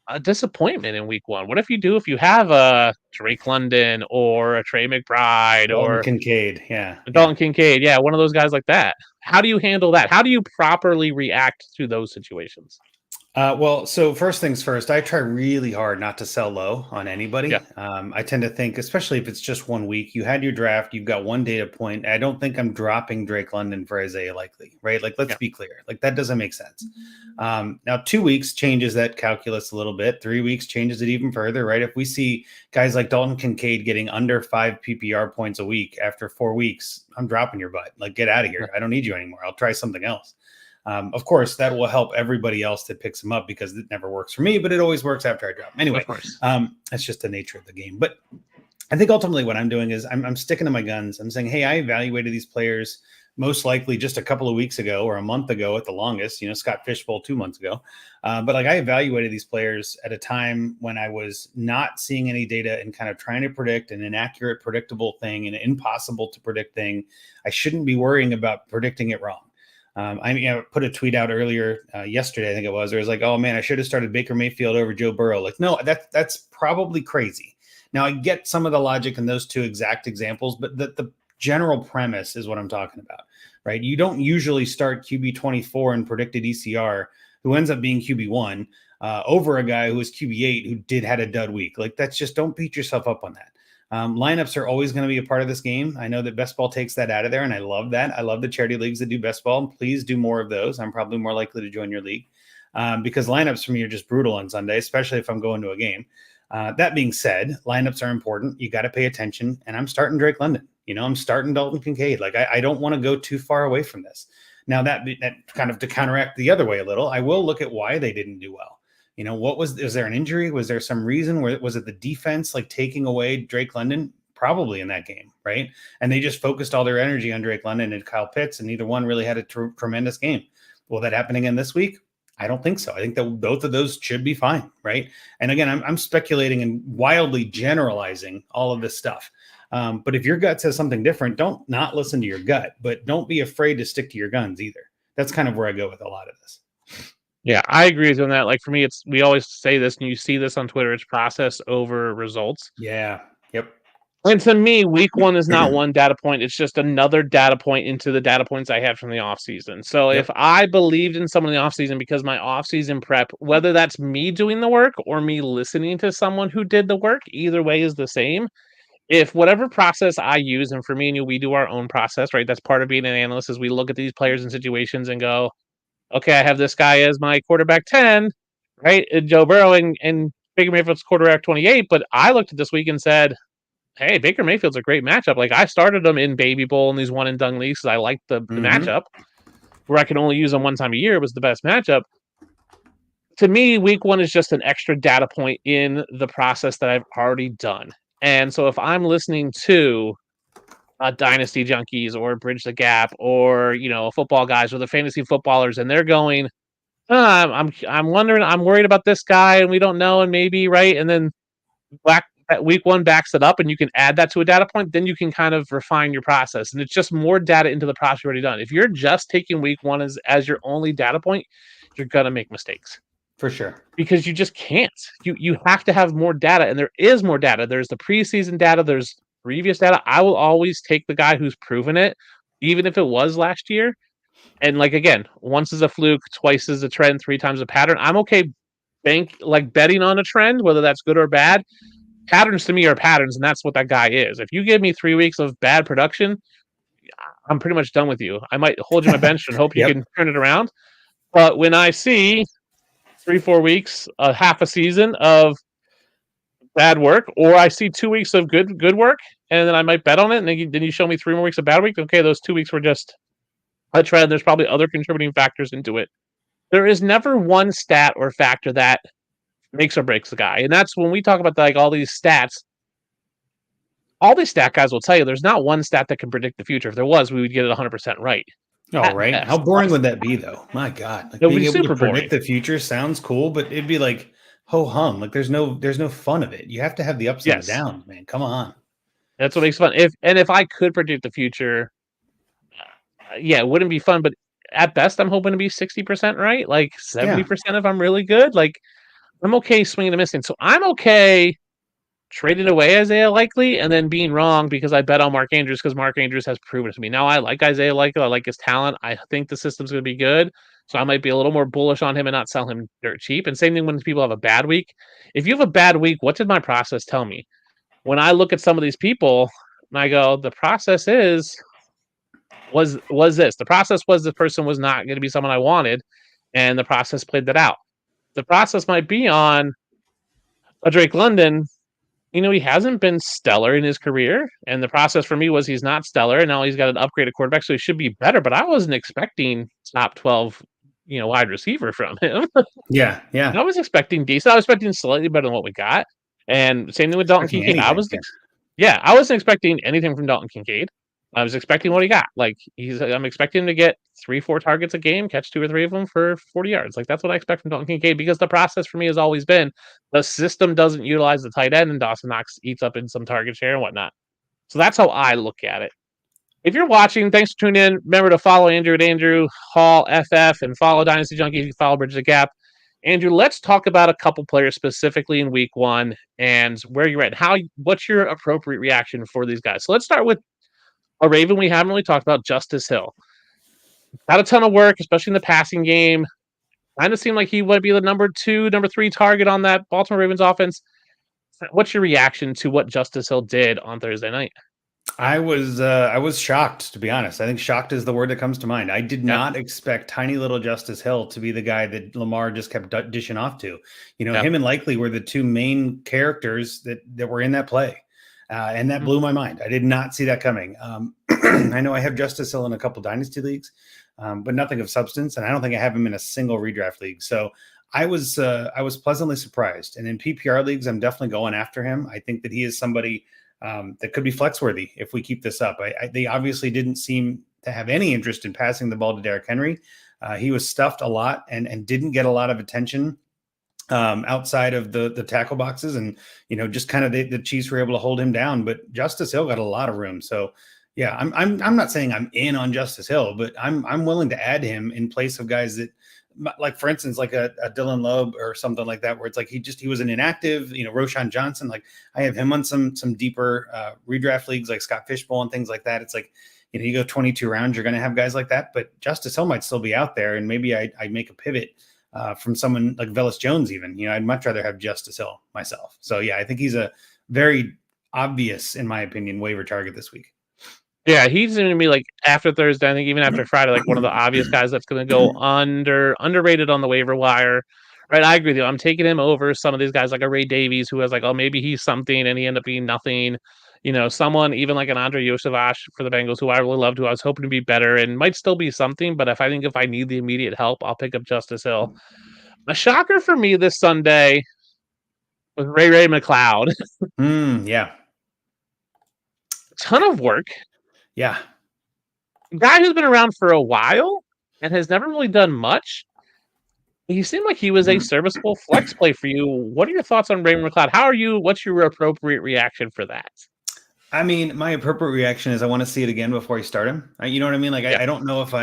a disappointment in week 1? What if you have a Drake London or a Trey McBride or Kincaid? Dalton Kincaid. Yeah, one of those guys like that. How do you handle that? How do you properly react to those situations? Well, so first things first, I try really hard not to sell low on anybody. Yeah. I tend to think, especially if it's just 1 week, you had your draft, you've got one data point. I don't think I'm dropping Drake London for Isaiah Likely, right? Like, let's be clear. Like, that doesn't make sense. Now 2 weeks changes that calculus a little bit. 3 weeks changes it even further, right? If we see guys like Dalton Kincaid getting under 5 PPR points a week after 4 weeks, I'm dropping your butt. Like, get out of here. I don't need you anymore. I'll try something else. Of course, that will help everybody else that picks him up, because it never works for me, but it always works after I drop him. Anyway, that's just the nature of the game. But I think ultimately what I'm doing is I'm sticking to my guns. I'm saying, hey, I evaluated these players most likely just a couple of weeks ago or a month ago at the longest, Scott Fishbowl 2 months ago. But like, I evaluated these players at a time when I was not seeing any data and kind of trying to predict an inaccurate, predictable thing, an impossible to predict thing. I shouldn't be worrying about predicting it wrong. I put a tweet out earlier yesterday, I think it was. Where it was like, oh man, I should have started Baker Mayfield over Joe Burrow. Like, no, that's probably crazy. Now I get some of the logic in those two exact examples, but the general premise is what I'm talking about, right? You don't usually start QB 24 in predicted ECR who ends up being QB1 over a guy who was QB8 who had a dud week. Like, that's just, don't beat yourself up on that. Lineups are always going to be a part of this game. I know that Best Ball takes that out of there, and I love that. I love the charity leagues that do Best Ball. Please do more of those. I'm probably more likely to join your league because lineups for me are just brutal on Sunday, especially if I'm going to a game. That being said, lineups are important. You got to pay attention, and I'm starting Drake London. I'm starting Dalton Kincaid. Like, I don't want to go too far away from this. Now, that kind of to counteract the other way a little, I will look at why they didn't do well. Was there an injury? Was there some reason? Was it the defense like taking away Drake London? Probably in that game, right? And they just focused all their energy on Drake London and Kyle Pitts, and neither one really had a tremendous game. Will that happen again this week? I don't think so. I think that both of those should be fine, right? And again, I'm speculating and wildly generalizing all of this stuff. But if your gut says something different, don't not listen to your gut, but don't be afraid to stick to your guns either. That's kind of where I go with a lot of this. Yeah, I agree with you on that. Like, for me, we always say this, and you see this on Twitter, it's process over results. Yeah. Yep. And to me, week one is not one data point. It's just another data point into the data points I had from the offseason. So if I believed in someone in the offseason because my offseason prep, whether that's me doing the work or me listening to someone who did the work, either way is the same. If whatever process I use, and for me and you, we do our own process, right? That's part of being an analyst, is we look at these players and situations and go, okay, I have this guy as my quarterback 10, right? Joe Burrow and Baker Mayfield's quarterback 28. But I looked at this week and said, hey, Baker Mayfield's a great matchup. Like, I started him in Baby Bowl and these one and done leagues because I liked the matchup. Where I can only use them one time a year was the best matchup. To me, week one is just an extra data point in the process that I've already done. And so if I'm listening to Dynasty Junkies or Bridge the Gap or, football guys or the fantasy footballers, and they're going, I'm wondering, I'm worried about this guy and we don't know, and maybe, right? And then week one backs it up and you can add that to a data point, then you can kind of refine your process. And it's just more data into the process you've already done. If you're just taking week one as your only data point, you're going to make mistakes. For sure. Because you just can't. You have to have more data, and there is more data. There's the preseason data, there's previous data. I will always take the guy who's proven it, even if it was last year. And like, again, once is a fluke, twice is a trend, 3 times a pattern. I'm okay betting on a trend, whether that's good or bad. Patterns to me are patterns, and that's what that guy is. If you give me 3 weeks of bad production, I'm pretty much done with you. I might hold you on my bench and hope you can turn it around. But when I see 3-4 weeks, half a season of bad work, or I see 2 weeks of good work, and then I might bet on it, and then you show me 3 more weeks of bad week. Okay, those 2 weeks were just a trend. There's probably other contributing factors into it. There is never one stat or factor that makes or breaks the guy, and that's when we talk about all these stats. All these stat guys will tell you there's not one stat that can predict the future. If there was, we would get it 100% right. Oh, right. How boring would that be, though? My God, it would be able super to predict boring. The future sounds cool, but it'd be like ho hum. Like, there's no fun of it. You have to have the ups and downs, man. Come on. That's what makes it fun. If I could predict the future, it wouldn't be fun. But at best, I'm hoping to be 60% right, like 70% if I'm really good. Like, I'm okay swinging and missing. So I'm okay trading away Isaiah Likely and then being wrong because I bet on Mark Andrews because Mark Andrews has proven it to me. Now, I like Isaiah Likely. I like his talent. I think the system's going to be good. So I might be a little more bullish on him and not sell him dirt cheap. And same thing when people have a bad week. If you have a bad week, what did my process tell me? When I look at some of these people and I go, the process was this. The process was this person was not going to be someone I wanted, and the process played that out. The process might be on a Drake London. He hasn't been stellar in his career, and the process for me was he's not stellar, and now he's got an upgraded quarterback, so he should be better, but I wasn't expecting top 12, wide receiver from him. Yeah. I was expecting decent. I was expecting slightly better than what we got, and same thing with Dalton Kincaid. I wasn't expecting anything from Dalton Kincaid. I was expecting what he got. I'm expecting him to get 3-4 targets a game, catch 2 or 3 of them for 40 yards. That's what I expect from Dalton Kincaid, because the process for me has always been the system doesn't utilize the tight end, and Dawson Knox eats up in some target share and whatnot. So that's how I look at it. If you're watching, thanks for tuning in. Remember to follow Andrew at Andrew Hall FF and follow Dynasty Junkie. You can follow Bridge the Gap. Andrew, let's talk about a couple players specifically in week 1 and where you're at. What's your appropriate reaction for these guys? So let's start with a Raven we haven't really talked about, Justice Hill. Got a ton of work, especially in the passing game. Kind of seemed like he would be the number 2, number 3 target on that Baltimore Ravens offense. What's your reaction to what Justice Hill did on Thursday night? I was shocked, to be honest. I think shocked is the word that comes to mind. I did not expect tiny little Justice Hill to be the guy that Lamar just kept dishing off to. Him and Likely were the 2 main characters that were in that play. And that blew my mind. I did not see that coming. I know I have Justice Hill in a couple dynasty leagues, but nothing of substance. And I don't think I have him in a single redraft league. So I was pleasantly surprised. And in PPR leagues, I'm definitely going after him. I think that he is somebody that could be flex worthy if we keep this up. They obviously didn't seem to have any interest in passing the ball to Derrick Henry. He was stuffed a lot and didn't get a lot of attention outside of the tackle boxes. And, just kind of the Chiefs were able to hold him down, but Justice Hill got a lot of room. So yeah, I'm not saying I'm in on Justice Hill, but I'm willing to add him in place of guys that, like, for instance, like a Dylan Loeb or something like that, where it's like he was an inactive, Roshan Johnson. Like, I have him on some deeper redraft leagues like Scott Fishbowl and things like that. It's like, you go 22 rounds, you're going to have guys like that, but Justice Hill might still be out there, and maybe I'd make a pivot from someone like Velus Jones even. I'd much rather have Justice Hill myself. So yeah, I think he's a very obvious, in my opinion, waiver target this week. Yeah, he's going to be like after Thursday, I think even after Friday, like one of the obvious guys that's going to go underrated on the waiver wire. Right, I agree with you. I'm taking him over some of these guys like a Ray Davies, who was like, oh, maybe he's something, and he ended up being nothing. Someone even like an Andre Yosevach for the Bengals, who I really loved, who I was hoping to be better and might still be something. But if I need the immediate help, I'll pick up Justice Hill. A shocker for me this Sunday was Ray McCloud. Yeah. Ton of work. Yeah. Guy who's been around for a while and has never really done much. He seemed like he was a serviceable flex play for you. What are your thoughts on Raymond McCloud? What's your appropriate reaction for that? I mean, my appropriate reaction is I want to see it again before I start him. You know what I mean? Like, I don't know if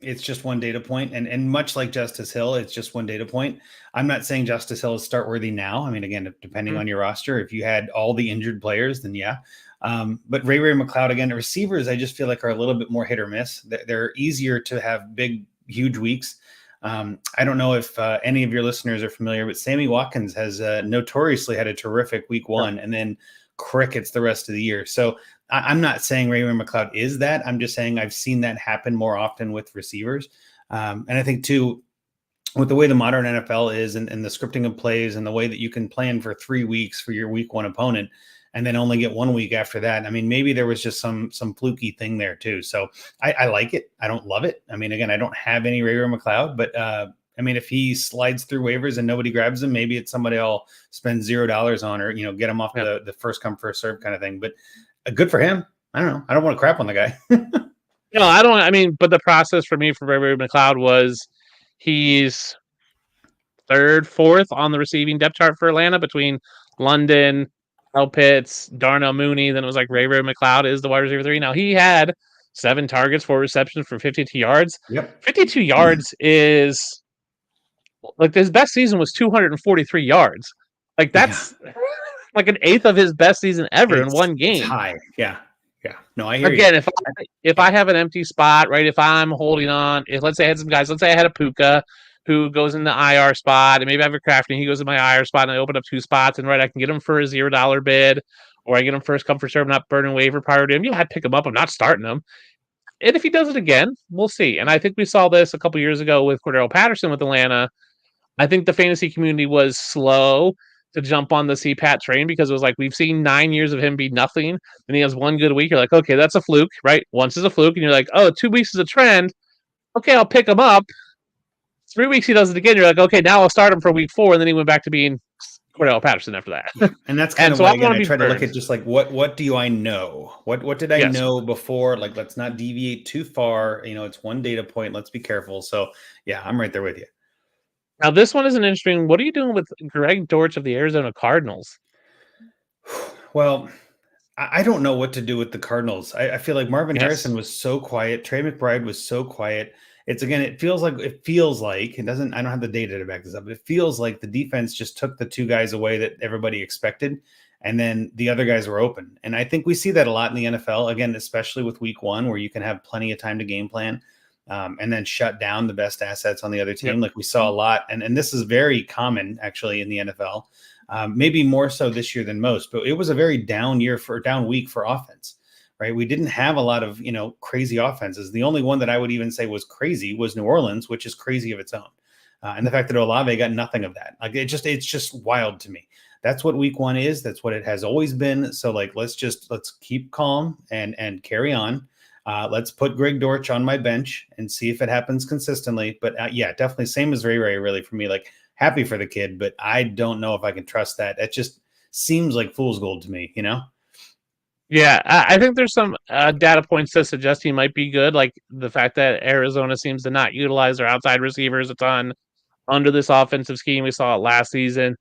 it's just one data point, and much like Justice Hill, it's just one data point. I'm not saying Justice Hill is start worthy now. I mean, again, depending on your roster, if you had all the injured players, then yeah. But Ray McCloud, again, the receivers, I just feel like are a little bit more hit or miss. They're easier to have big, huge weeks. I don't know if any of your listeners are familiar, but Sammy Watkins has notoriously had a terrific week 1 and then crickets the rest of the year. So I'm not saying Ray McCloud is that. I'm just saying I've seen that happen more often with receivers. And I think too, with the way the modern NFL is and the scripting of plays and the way that you can plan for 3 weeks for your week 1 opponent and then only get 1 week after that. I mean, maybe there was just some fluky thing there too. So I like it. I don't love it. I mean, again, I don't have any Ray McCloud, but I mean, if he slides through waivers and nobody grabs him, maybe it's somebody I'll spend $0 on or, get him off the first come, first serve kind of thing. But good for him. I don't know. I don't want to crap on the guy. No, I don't. I mean, but the process for me for Ray McCloud was he's 3rd, 4th on the receiving depth chart for Atlanta between London, Kyle Pitts, Darnell Mooney. Then it was like Ray McCloud is the wide receiver 3. Now he had 7 targets, 4 receptions for 52 yards. Yep. 52 yards is like his best season was 243 yards. Like that's like an 1/8 of his best season ever in one game. It's high. Yeah. Yeah. No, I hear Again, you. if I have an empty spot, right? If I'm holding on, let's say I had some guys, let's say I had a Puka who goes in the IR spot, and maybe I have a Crafty, he goes in my IR spot, and I open up 2 spots, and right, I can get him for a $0 bid, or I get him first come first serve, not burning waiver prior to him. Yeah, I'd pick him up. I'm not starting him. And if he does it again, we'll see. And I think we saw this a couple years ago with Cordero Patterson with Atlanta. I think the fantasy community was slow to jump on the CPAT train because it was like, we've seen 9 years of him be nothing. Then he has 1 good week. You're like, okay, that's a fluke, right? Once is a fluke. And you're like, oh, 2 weeks is a trend. Okay, I'll pick him up. 3 weeks he does it again. You're like, okay, now I'll start him for week 4. And then he went back to being Cordero Patterson after that. And that's kind of why I try to look at just like, what do I know? What did I know before? Like, let's not deviate too far. It's one data point. Let's be careful. So yeah, I'm right there with you. Now, this one is an interesting. What are you doing with Greg Dortch of the Arizona Cardinals? Well, I don't know what to do with the Cardinals. I feel like Marvin Harrison was so quiet. Trey McBride was so quiet. It feels like it doesn't, I don't have the data to back this up, but it feels like the defense just took the two guys away that everybody expected. And then the other guys were open. And I think we see that a lot in the NFL, again, especially with week 1, where you can have plenty of time to game plan and then shut down the best assets on the other team. Yep. Like we saw a lot. And this is very common actually in the NFL. Maybe more so this year than most, but it was a very down week for offense, right? We didn't have a lot of, crazy offenses. The only one that I would even say was crazy was New Orleans, which is crazy of its own. And the fact that Olave got nothing of that, like it's just wild to me. That's what week 1 is. That's what it has always been. So like, let's keep calm and carry on. Let's put Greg Dortch on my bench and see if it happens consistently. But yeah, definitely same as Ray really for me, like happy for the kid, but I don't know if I can trust that. It just seems like fool's gold to me, Yeah, I think there's some data points that suggest he might be good. Like the fact that Arizona seems to not utilize their outside receivers a ton under this offensive scheme. We saw it last season.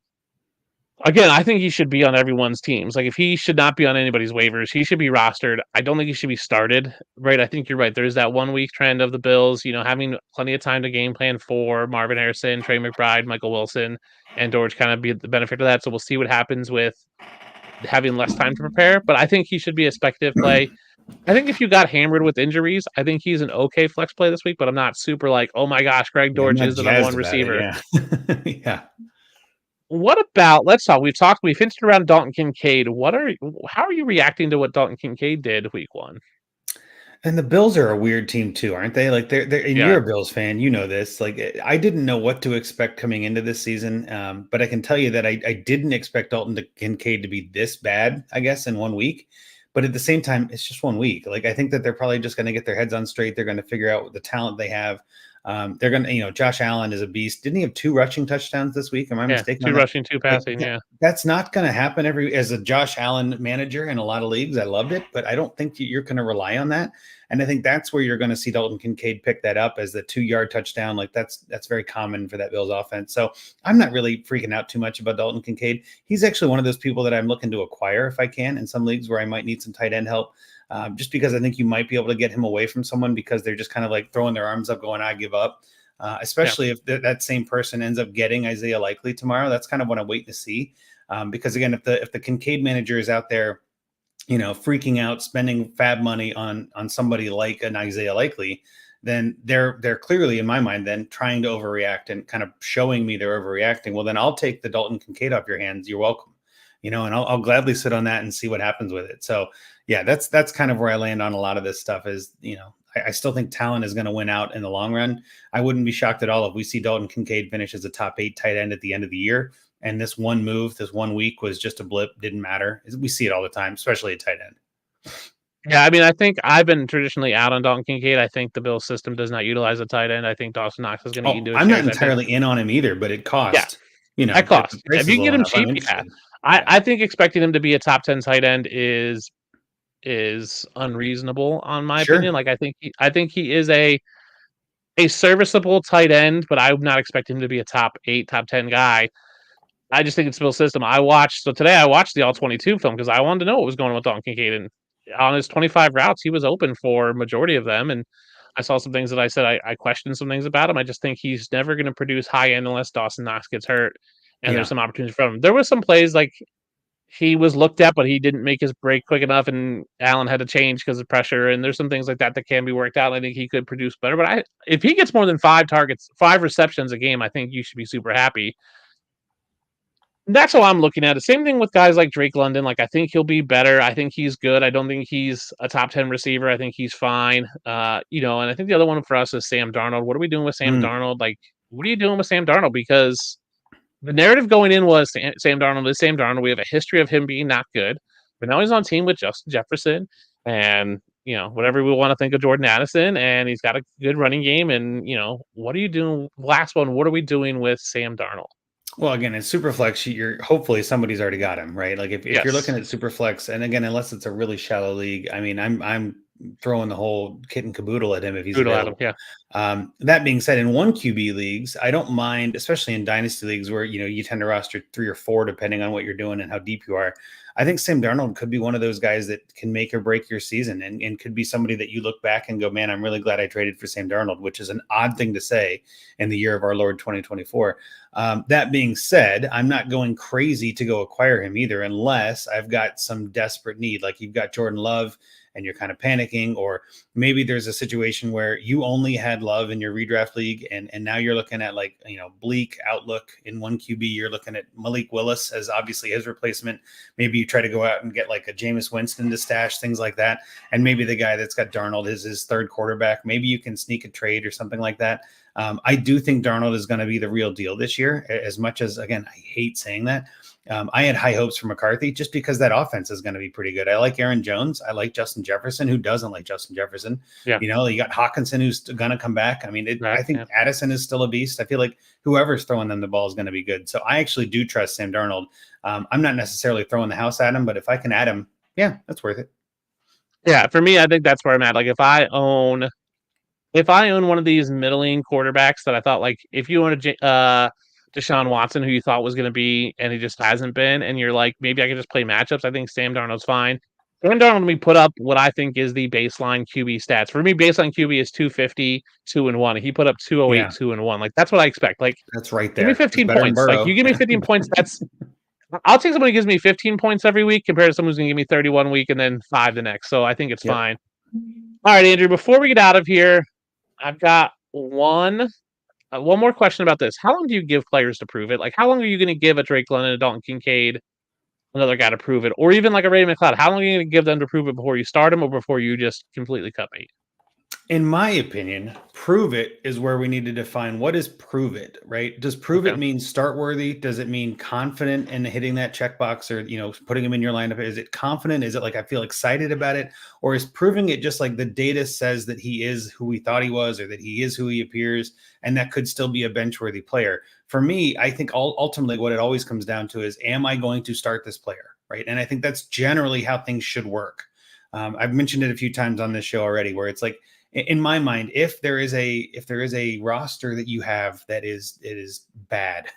Again, I think he should be on everyone's teams. Like if he should not be on anybody's waivers, he should be rostered. I don't think he should be started, right? I think you're right. There's that 1 week trend of the Bills, having plenty of time to game plan for Marvin Harrison, Trey McBride, Michael Wilson, and Dortch kind of be the benefit of that. So we'll see what happens with having less time to prepare. But I think he should be a speculative play. I think if you got hammered with injuries, I think he's an okay flex play this week, but I'm not super like, oh my gosh, Greg Dortch is the number 1 receiver. Yeah. What about, we've hinted around Dalton Kincaid. How are you reacting to what Dalton Kincaid did week 1? And the Bills are a weird team too, aren't they? Like you're a Bills fan, you know this. Like I didn't know what to expect coming into this season, but I can tell you that I didn't expect Dalton Kincaid to be this bad, I guess, in 1 week. But at the same time, it's just 1 week. Like I think that they're probably just going to get their heads on straight. They're going to figure out the talent they have. They're going to, Josh Allen is a beast. Didn't he have 2 rushing touchdowns this week? Am I mistaken? 2 rushing, 2 passing. Yeah. That's not going to happen as a Josh Allen manager in a lot of leagues. I loved it, but I don't think you're going to rely on that. And I think that's where you're going to see Dalton Kincaid pick that up as the 2-yard touchdown. Like that's very common for that Bills offense. So I'm not really freaking out too much about Dalton Kincaid. He's actually one of those people that I'm looking to acquire if I can in some leagues where I might need some tight end help. Just because I think you might be able to get him away from someone because they're just kind of like throwing their arms up going, I give up. Especially if that same person ends up getting Isaiah Likely tomorrow. That's kind of what I'm waiting to see. Because again, if the Kincaid manager is out there, freaking out, spending fab money on somebody like an Isaiah Likely, then they're clearly, in my mind, then trying to overreact and kind of showing me they're overreacting. Well, then I'll take the Dalton Kincaid off your hands. You're welcome. And I'll gladly sit on that and see what happens with it. So yeah, that's kind of where I land on a lot of this stuff is, I still think talent is going to win out in the long run. I wouldn't be shocked at all if we see Dalton Kincaid finish as a top 8 tight end at the end of the year. And this 1 week was just a blip, didn't matter. We see it all the time, especially at tight end. Yeah, I mean, I think I've been traditionally out on Dalton Kincaid. I think the Bills system does not utilize a tight end. I think Dawson Knox is going to eat into it. I'm not entirely in on him either, but it costs. Yeah. That costs. If you can get him cheap, I think expecting him to be a top 10 tight end is unreasonable on my opinion. Like I think he is a serviceable tight end, but I would not expect him to be a top 8, top 10 guy. I just think it's Bill's system. Today I watched the All-22 film because I wanted to know what was going on with Dalton Kincaid, and on his 25 routes, he was open for majority of them. And I saw some things that I said I questioned some things about him. I just think he's never going to produce high end unless Dawson Knox gets hurt, and there's some opportunities for him. There was some plays like he was looked at, but he didn't make his break quick enough, and Allen had to change because of pressure. And there's some things like that can be worked out. I think he could produce better. But if he gets more than 5 receptions a game, I think you should be super happy. That's how I'm looking at it. Same thing with guys like Drake London. Like, I think he'll be better. I think he's good. I don't think he's a top 10 receiver. I think he's fine. And I think the other one for us is Sam Darnold. What are we doing with Sam Darnold? Like, what are you doing with Sam Darnold? Because the narrative going in was Sam Darnold is Sam Darnold. We have a history of him being not good, but now he's on team with Justin Jefferson and, whatever we want to think of Jordan Addison, and he's got a good running game. And, what are you doing? Last one, what are we doing with Sam Darnold? Well, again, in Superflex, hopefully somebody's already got him, right? Like if you're looking at Superflex, and again, unless it's a really shallow league, I mean, I'm throwing the whole kit and caboodle at him if he's available. That being said, in 1 QB leagues, I don't mind, especially in dynasty leagues where you tend to roster 3 or 4 depending on what you're doing and how deep you are. I think Sam Darnold could be one of those guys that can make or break your season and could be somebody that you look back and go, man, I'm really glad I traded for Sam Darnold, which is an odd thing to say in the year of our Lord 2024. That being said, I'm not going crazy to go acquire him either, unless I've got some desperate need, like you've got Jordan Love and you're kind of panicking, or maybe there's a situation where you only had Love in your redraft league and now you're looking at like, bleak outlook in one QB. You're looking at Malik Willis as obviously his replacement. Maybe you try to go out and get like a Jameis Winston to stash, things like that. And maybe the guy that's got Darnold is his third quarterback. Maybe you can sneak a trade or something like that. I do think Darnold is going to be the real deal this year, as much as, again, I hate saying that. I had high hopes for McCarthy just because that offense is going to be pretty good. I like Aaron Jones. I like Justin Jefferson. Who doesn't like Justin Jefferson? Yeah. You got Hawkinson, who's going to come back. I mean, I think Addison is still a beast. I feel like whoever's throwing them the ball is going to be good. So I actually do trust Sam Darnold. I'm not necessarily throwing the house at him, but if I can add him, yeah, that's worth it. Yeah, for me, I think that's where I'm at. Like if I own one of these middling quarterbacks that I thought, like if you own a Deshaun Watson, who you thought was going to be, and he just hasn't been, and you're like, maybe I can just play matchups, I think Sam Darnold's fine. Sam Darnold, we put up what I think is the baseline QB stats. For me, baseline QB is 250, 2-1. He put up 208, 2-1. Like that's what I expect. Like that's right there. Give me 15 points. Like you give me 15 points, I'll take somebody who gives me 15 points every week compared to someone who's going to give me 31 week and then 5 the next. So I think it's fine. All right, Andrew, before we get out of here, I've got one more question about this. How long do you give players to prove it? Like, how long are you going to give a Drake London, a Dalton Kincaid, another guy to prove it? Or even like a Ray McLeod, how long are you going to give them to prove it before you start them or before you just completely cut bait? In my opinion, prove it is where we need to define what is prove it, right? Does prove it mean start worthy? Does it mean confident in hitting that checkbox or, putting him in your lineup? Is it confident? Is it like I feel excited about it? Or is proving it just like the data says that he is who we thought he was or that he is who he appears and that could still be a bench-worthy player? For me, I think ultimately what it always comes down to is, am I going to start this player, right? And I think that's generally how things should work. I've mentioned it a few times on this show already where it's like, in my mind, if there is a roster that you have that is bad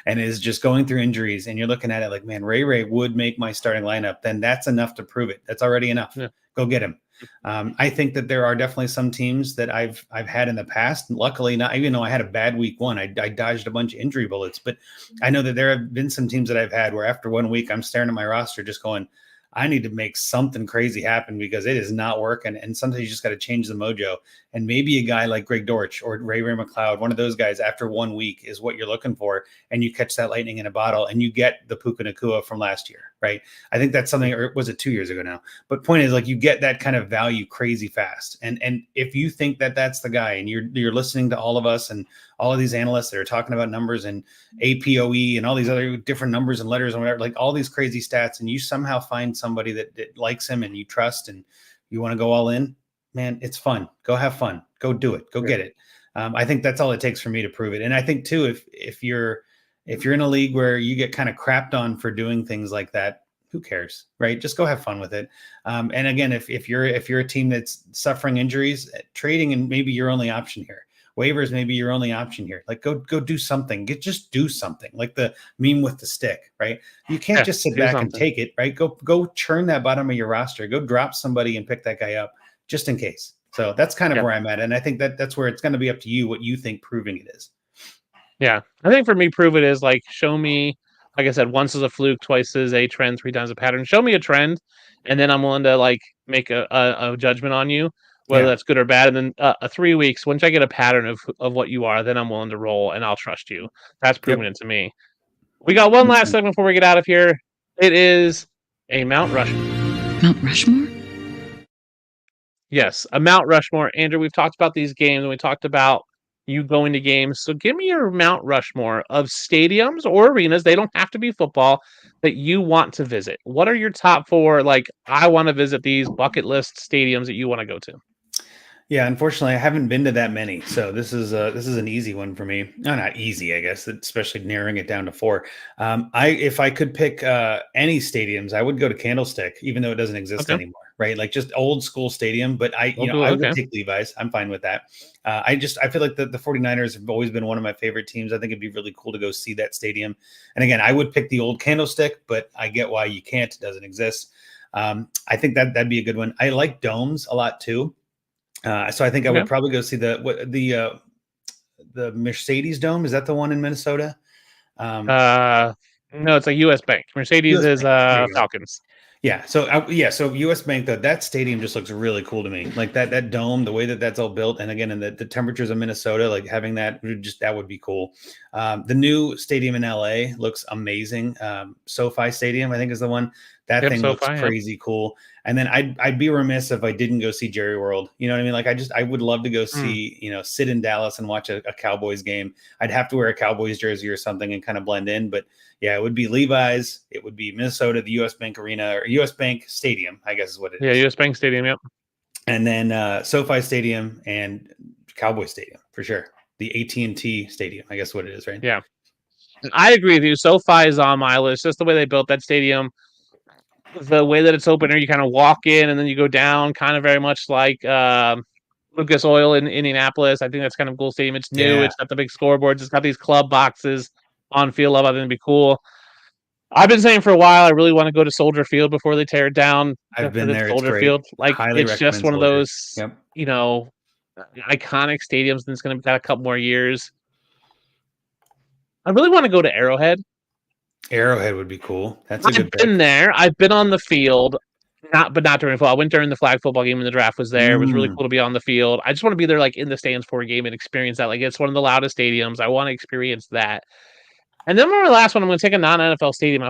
and is just going through injuries and you're looking at it like, man, Ray would make my starting lineup, then that's enough to prove it. That's already enough. Yeah. Go get him. I think that there are definitely some teams that I've had in the past. Luckily, not even though I had a bad week one, I dodged a bunch of injury bullets. But I know that there have been some teams that I've had where after 1 week, I'm staring at my roster just going, I need to make something crazy happen because it is not working. And sometimes you just got to change the mojo. And maybe a guy like Greg Dortch or Ray McLeod, one of those guys after 1 week is what you're looking for. And you catch that lightning in a bottle and you get the Puka Nacua from last year, right? I think that's something, or was it 2 years ago now? But point is, like, you get that kind of value crazy fast. And if you think that that's the guy and you're listening to all of us and all of these analysts that are talking about numbers and APOE and all these other different numbers and letters and whatever, like all these crazy stats, and you somehow find somebody that likes him and you trust and you want to go all in, man, it's fun. Go have fun. Go do it. Go get it. I think that's all it takes for me to prove it. And I think too, if you're in a league where you get kind of crapped on for doing things like that, who cares, right? Just go have fun with it. And again, if you're a team that's suffering injuries, trading and maybe your only option here. Waivers may be your only option here. Like go do something. Just do something. Like the meme with the stick, right? You can't just sit back and take it, right? Go churn that bottom of your roster. Go drop somebody and pick that guy up just in case. So that's kind of where I'm at. And I think that's where it's going to be up to you what you think proving it is. Yeah. I think for me, prove it is like show me, like I said, once is a fluke, twice is a trend, 3 times a pattern. Show me a trend, and then I'm willing to like make a judgment on you. Whether that's good or bad. And then 3 weeks, once I get a pattern of what you are, then I'm willing to roll and I'll trust you. That's proven it to me. We got one last segment before we get out of here. It is a Mount Rushmore. Mount Rushmore? Yes, a Mount Rushmore. Andrew, we've talked about these games and we talked about you going to games. So give me your Mount Rushmore of stadiums or arenas. They don't have to be football that you want to visit. What are your top 4? Like, I want to visit these bucket list stadiums that you want to go to. Yeah, unfortunately, I haven't been to that many, so this is an easy one for me. No, not easy, I guess, especially narrowing it down to four. I if I could pick any stadiums, I would go to Candlestick, even though it doesn't exist Okay. anymore, right? Like just old school stadium. But We'll do it. I would Okay. take Levi's. I'm fine with that. I feel like the 49ers have always been one of my favorite teams. I think it'd be really cool to go see that stadium. And again, I would pick the old Candlestick, but I get why you can't. It doesn't exist. I think that'd be a good one. I like domes a lot too. So I think I Okay. would probably go see the Mercedes Dome. Is that the one in Minnesota? No, it's like U.S. Bank. Mercedes US is Bank. There you go. Falcons. Yeah. So US Bank though, that stadium just looks really cool to me. Like that dome, the way that's all built, and again, in the temperatures of Minnesota, like having that would be cool. The new stadium in LA looks amazing. SoFi Stadium, I think, is the one. That Yep, thing looks SoFi, yep. crazy cool. And then I'd be remiss if I didn't go see Jerry World. You know what I mean? Like I would love to go see, sit in Dallas and watch a Cowboys game. I'd have to wear a Cowboys jersey or something and kind of blend in. But yeah, it would be Levi's. It would be Minnesota, the US Bank Arena or US Bank Stadium, I guess is what it is. Yeah, U.S. Bank Stadium. Yep. And then SoFi Stadium and Cowboy Stadium for sure. The AT&T Stadium, I guess what it is, right? Yeah. I agree with you. SoFi is on my list. Just the way they built that stadium, the way that it's open, or you kind of walk in and then you go down, kind of very much like Lucas Oil in Indianapolis. I think that's kind of a cool stadium. It's new. Yeah. It's got the big scoreboards. It's got these club boxes on field level. I think it'd be cool. I've been saying for a while, I really want to go to Soldier Field before they tear it down. I've been there. It's Soldier great. Field, like Highly it's just recommend one of Soldier. those, Yep. Iconic stadiums. And it's going to be got a couple more years. I really want to go to Arrowhead. Arrowhead would be cool. That's a I've good been pick. there. I've been on the field, not during football. I went during the flag football game when the draft was there. It was really cool to be on the field. I just want to be there, like in the stands for a game and experience that. Like it's one of the loudest stadiums. I want to experience that. And then my last one, I'm going to take a non-NFL stadium.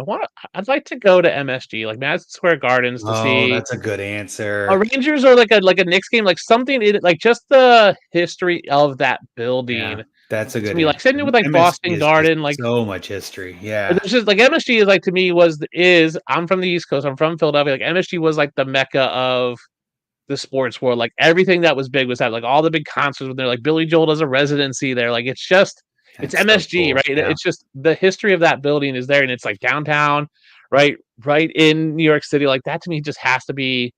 I'd like to go to MSG, like Madison Square Gardens, to see. That's a good answer. A Rangers or like a Knicks game, like something like just the history of that building. Yeah, that's a good. To me, like sitting with like MSG Boston is Garden, like so much history. Yeah, it's just like MSG is like to me is I'm from the East Coast. I'm from Philadelphia. Like MSG was like the mecca of the sports world. Like everything that was big was that. Like all the big concerts were there. Like Billy Joel does a residency there. Like it's just. It's MSG, cool. right? Yeah. It's just the history of that building is there, and it's like downtown, right in New York City. Like that to me just has to be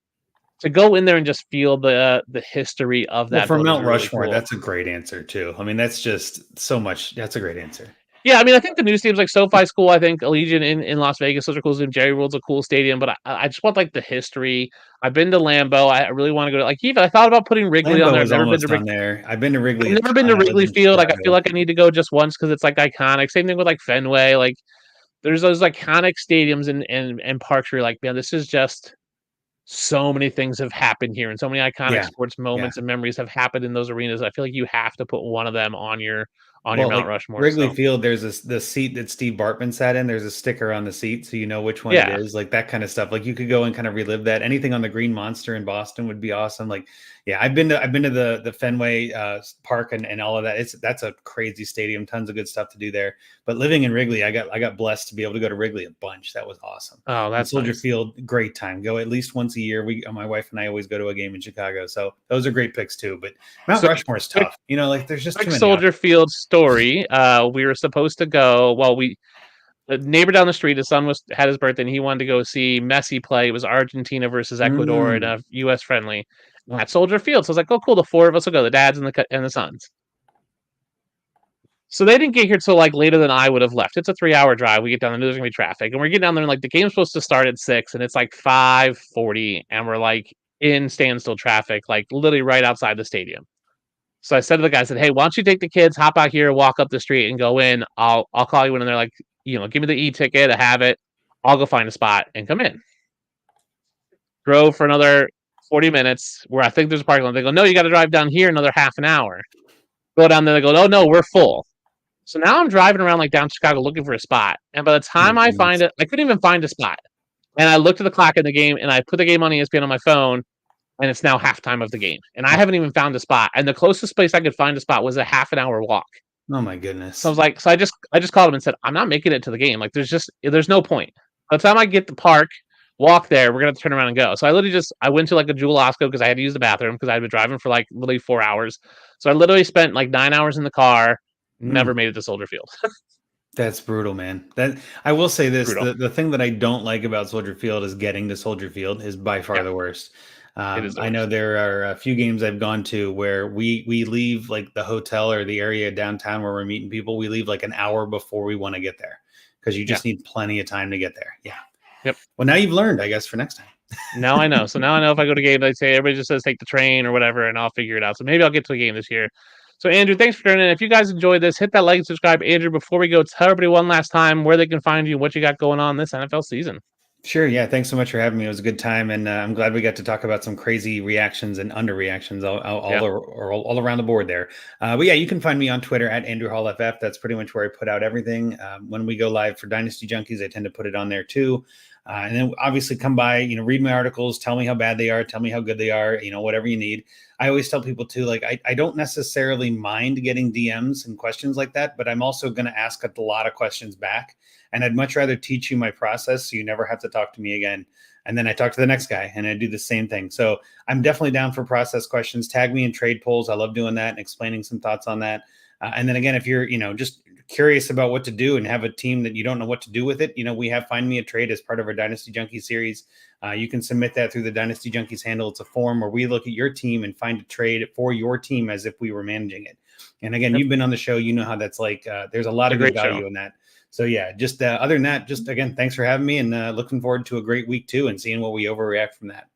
to go in there and just feel the history of that. For Mount really Rushmore, cool. that's a great answer too. I mean, that's just so much. That's a great answer. Yeah, I mean, I think the new stadiums like SoFi's cool. I think Allegiant in Las Vegas, those are cool. Jerry World's a cool stadium, but I just want like the history. I've been to Lambeau. I really want to go to like even I thought about putting Wrigley on there. I've never been to Wrigley. There. I've been to Wrigley. I've never been to Wrigley Field. Like I feel like I need to go just once because it's like iconic. Same thing with like Fenway. Like there's those iconic stadiums and parks where you're like, man, this is just so many things have happened here, and so many iconic sports moments and memories have happened in those arenas. I feel like you have to put one of them on your Mount Rushmore. Wrigley Field, there's the seat that Steve Bartman sat in. There's a sticker on the seat, so you know which one it is. Like that kind of stuff. Like you could go and kind of relive that. Anything on the Green Monster in Boston would be awesome. Like, yeah, I've been to the Fenway Park and all of that. That's a crazy stadium. Tons of good stuff to do there. But living in Wrigley, I got blessed to be able to go to Wrigley a bunch. That was awesome. Oh, that's Soldier nice. Field, great time. Go at least once a year. My wife and I always go to a game in Chicago, so those are great picks too. But Mount Rushmore is tough. Like there's just too many. Soldier Field story. We were supposed to go. Well, the neighbor down the street, his son had his birthday, and he wanted to go see Messi play. It was Argentina versus Ecuador in a U.S. friendly at Soldier Field. So I was like, oh, cool. The four of us will go. The dads and the sons. So they didn't get here till like later than I would have left. It's a 3-hour drive. We get down there, there's gonna be traffic, and we're getting down there, and like the game's supposed to start at 6, and it's like 5:40, and we're like in standstill traffic, like literally right outside the stadium. So I said to the guy, I said, hey, why don't you take the kids, hop out here, walk up the street, and go in. I'll call you when they're like, give me the e-ticket, I have it. I'll go find a spot and come in. Drove for another 40 minutes where I think there's a parking lot. They go, no, you got to drive down here another half an hour. Go down there. They go, no, we're full. So now I'm driving around like down Chicago looking for a spot. And by the time I find it, I couldn't even find a spot. And I looked at the clock in the game, and I put the game on ESPN on my phone, and it's now halftime of the game. And I haven't even found a spot. And the closest place I could find a spot was a half an hour walk. Oh my goodness. So I was like, I just called him and said, I'm not making it to the game. Like there's no point. By the time I get to the park, walk there. We're gonna turn around and go. So I went to like a Jewel Osco because I had to use the bathroom because I'd been driving for like literally 4 hours. So I literally spent like 9 hours in the car. Never made it to Soldier Field. That's brutal, man. That I will say this: Brutal. the thing that I don't like about Soldier Field is getting to Soldier Field is by far the worst. It is the I know worst. there are a few games I've gone to where we leave like the hotel or the area downtown where we're meeting people. We leave like an hour before we want to get there because you just need plenty of time to get there. Yeah. Yep. Well, now you've learned, I guess, for next time. Now I know. So now I know if I go to a game, they say everybody just says take the train or whatever, and I'll figure it out. So maybe I'll get to a game this year. So Andrew, thanks for tuning in. If you guys enjoyed this, hit that like and subscribe. Andrew, before we go, tell everybody one last time where they can find you and what you got going on this NFL season. Sure. Yeah. Thanks so much for having me. It was a good time. And I'm glad we got to talk about some crazy reactions and underreactions all around the board there. But yeah, you can find me on Twitter at Andrew Hall FF. That's pretty much where I put out everything. When we go live for Dynasty Junkies, I tend to put it on there too. And then obviously come by, read my articles, tell me how bad they are, tell me how good they are, whatever you need. I always tell people too, like, I don't necessarily mind getting DMs and questions like that, but I'm also going to ask a lot of questions back. And I'd much rather teach you my process so you never have to talk to me again. And then I talk to the next guy and I do the same thing. So I'm definitely down for process questions. Tag me in trade polls. I love doing that and explaining some thoughts on that. And then again, if you're, just curious about what to do and have a team that you don't know what to do with it, we have Find Me a Trade as part of our Dynasty Junkies series. You can submit that through the Dynasty Junkies handle. It's a form where we look at your team and find a trade for your team as if we were managing it. And again, you've been on the show. You know how that's like. There's a lot of good value in that. So yeah, just other than that, just again, thanks for having me and looking forward to a great week 2 and seeing what we overreact from that.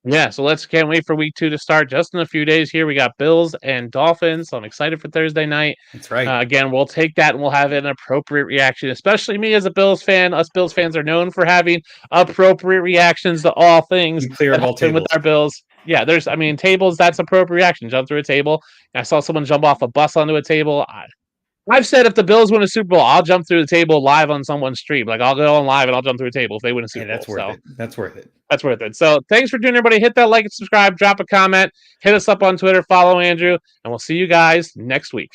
Yeah, so can't wait for week 2 to start just in a few days here. We got Bills and Dolphins, so I'm excited for Thursday night. That's right. Again, we'll take that and we'll have an appropriate reaction, especially me as a Bills fan. Us Bills fans are known for having appropriate reactions to all things clear that happen with our Bills. Yeah, tables, that's appropriate reaction. Jump through a table. I saw someone jump off a bus onto a table. I've said if the Bills win a Super Bowl, I'll jump through the table live on someone's stream. Like I'll go on live and I'll jump through a table if they win a Super Bowl. That's worth it. That's worth it. That's worth it. So thanks for tuning in, everybody. Hit that like and subscribe, drop a comment, hit us up on Twitter, follow Andrew, and we'll see you guys next week.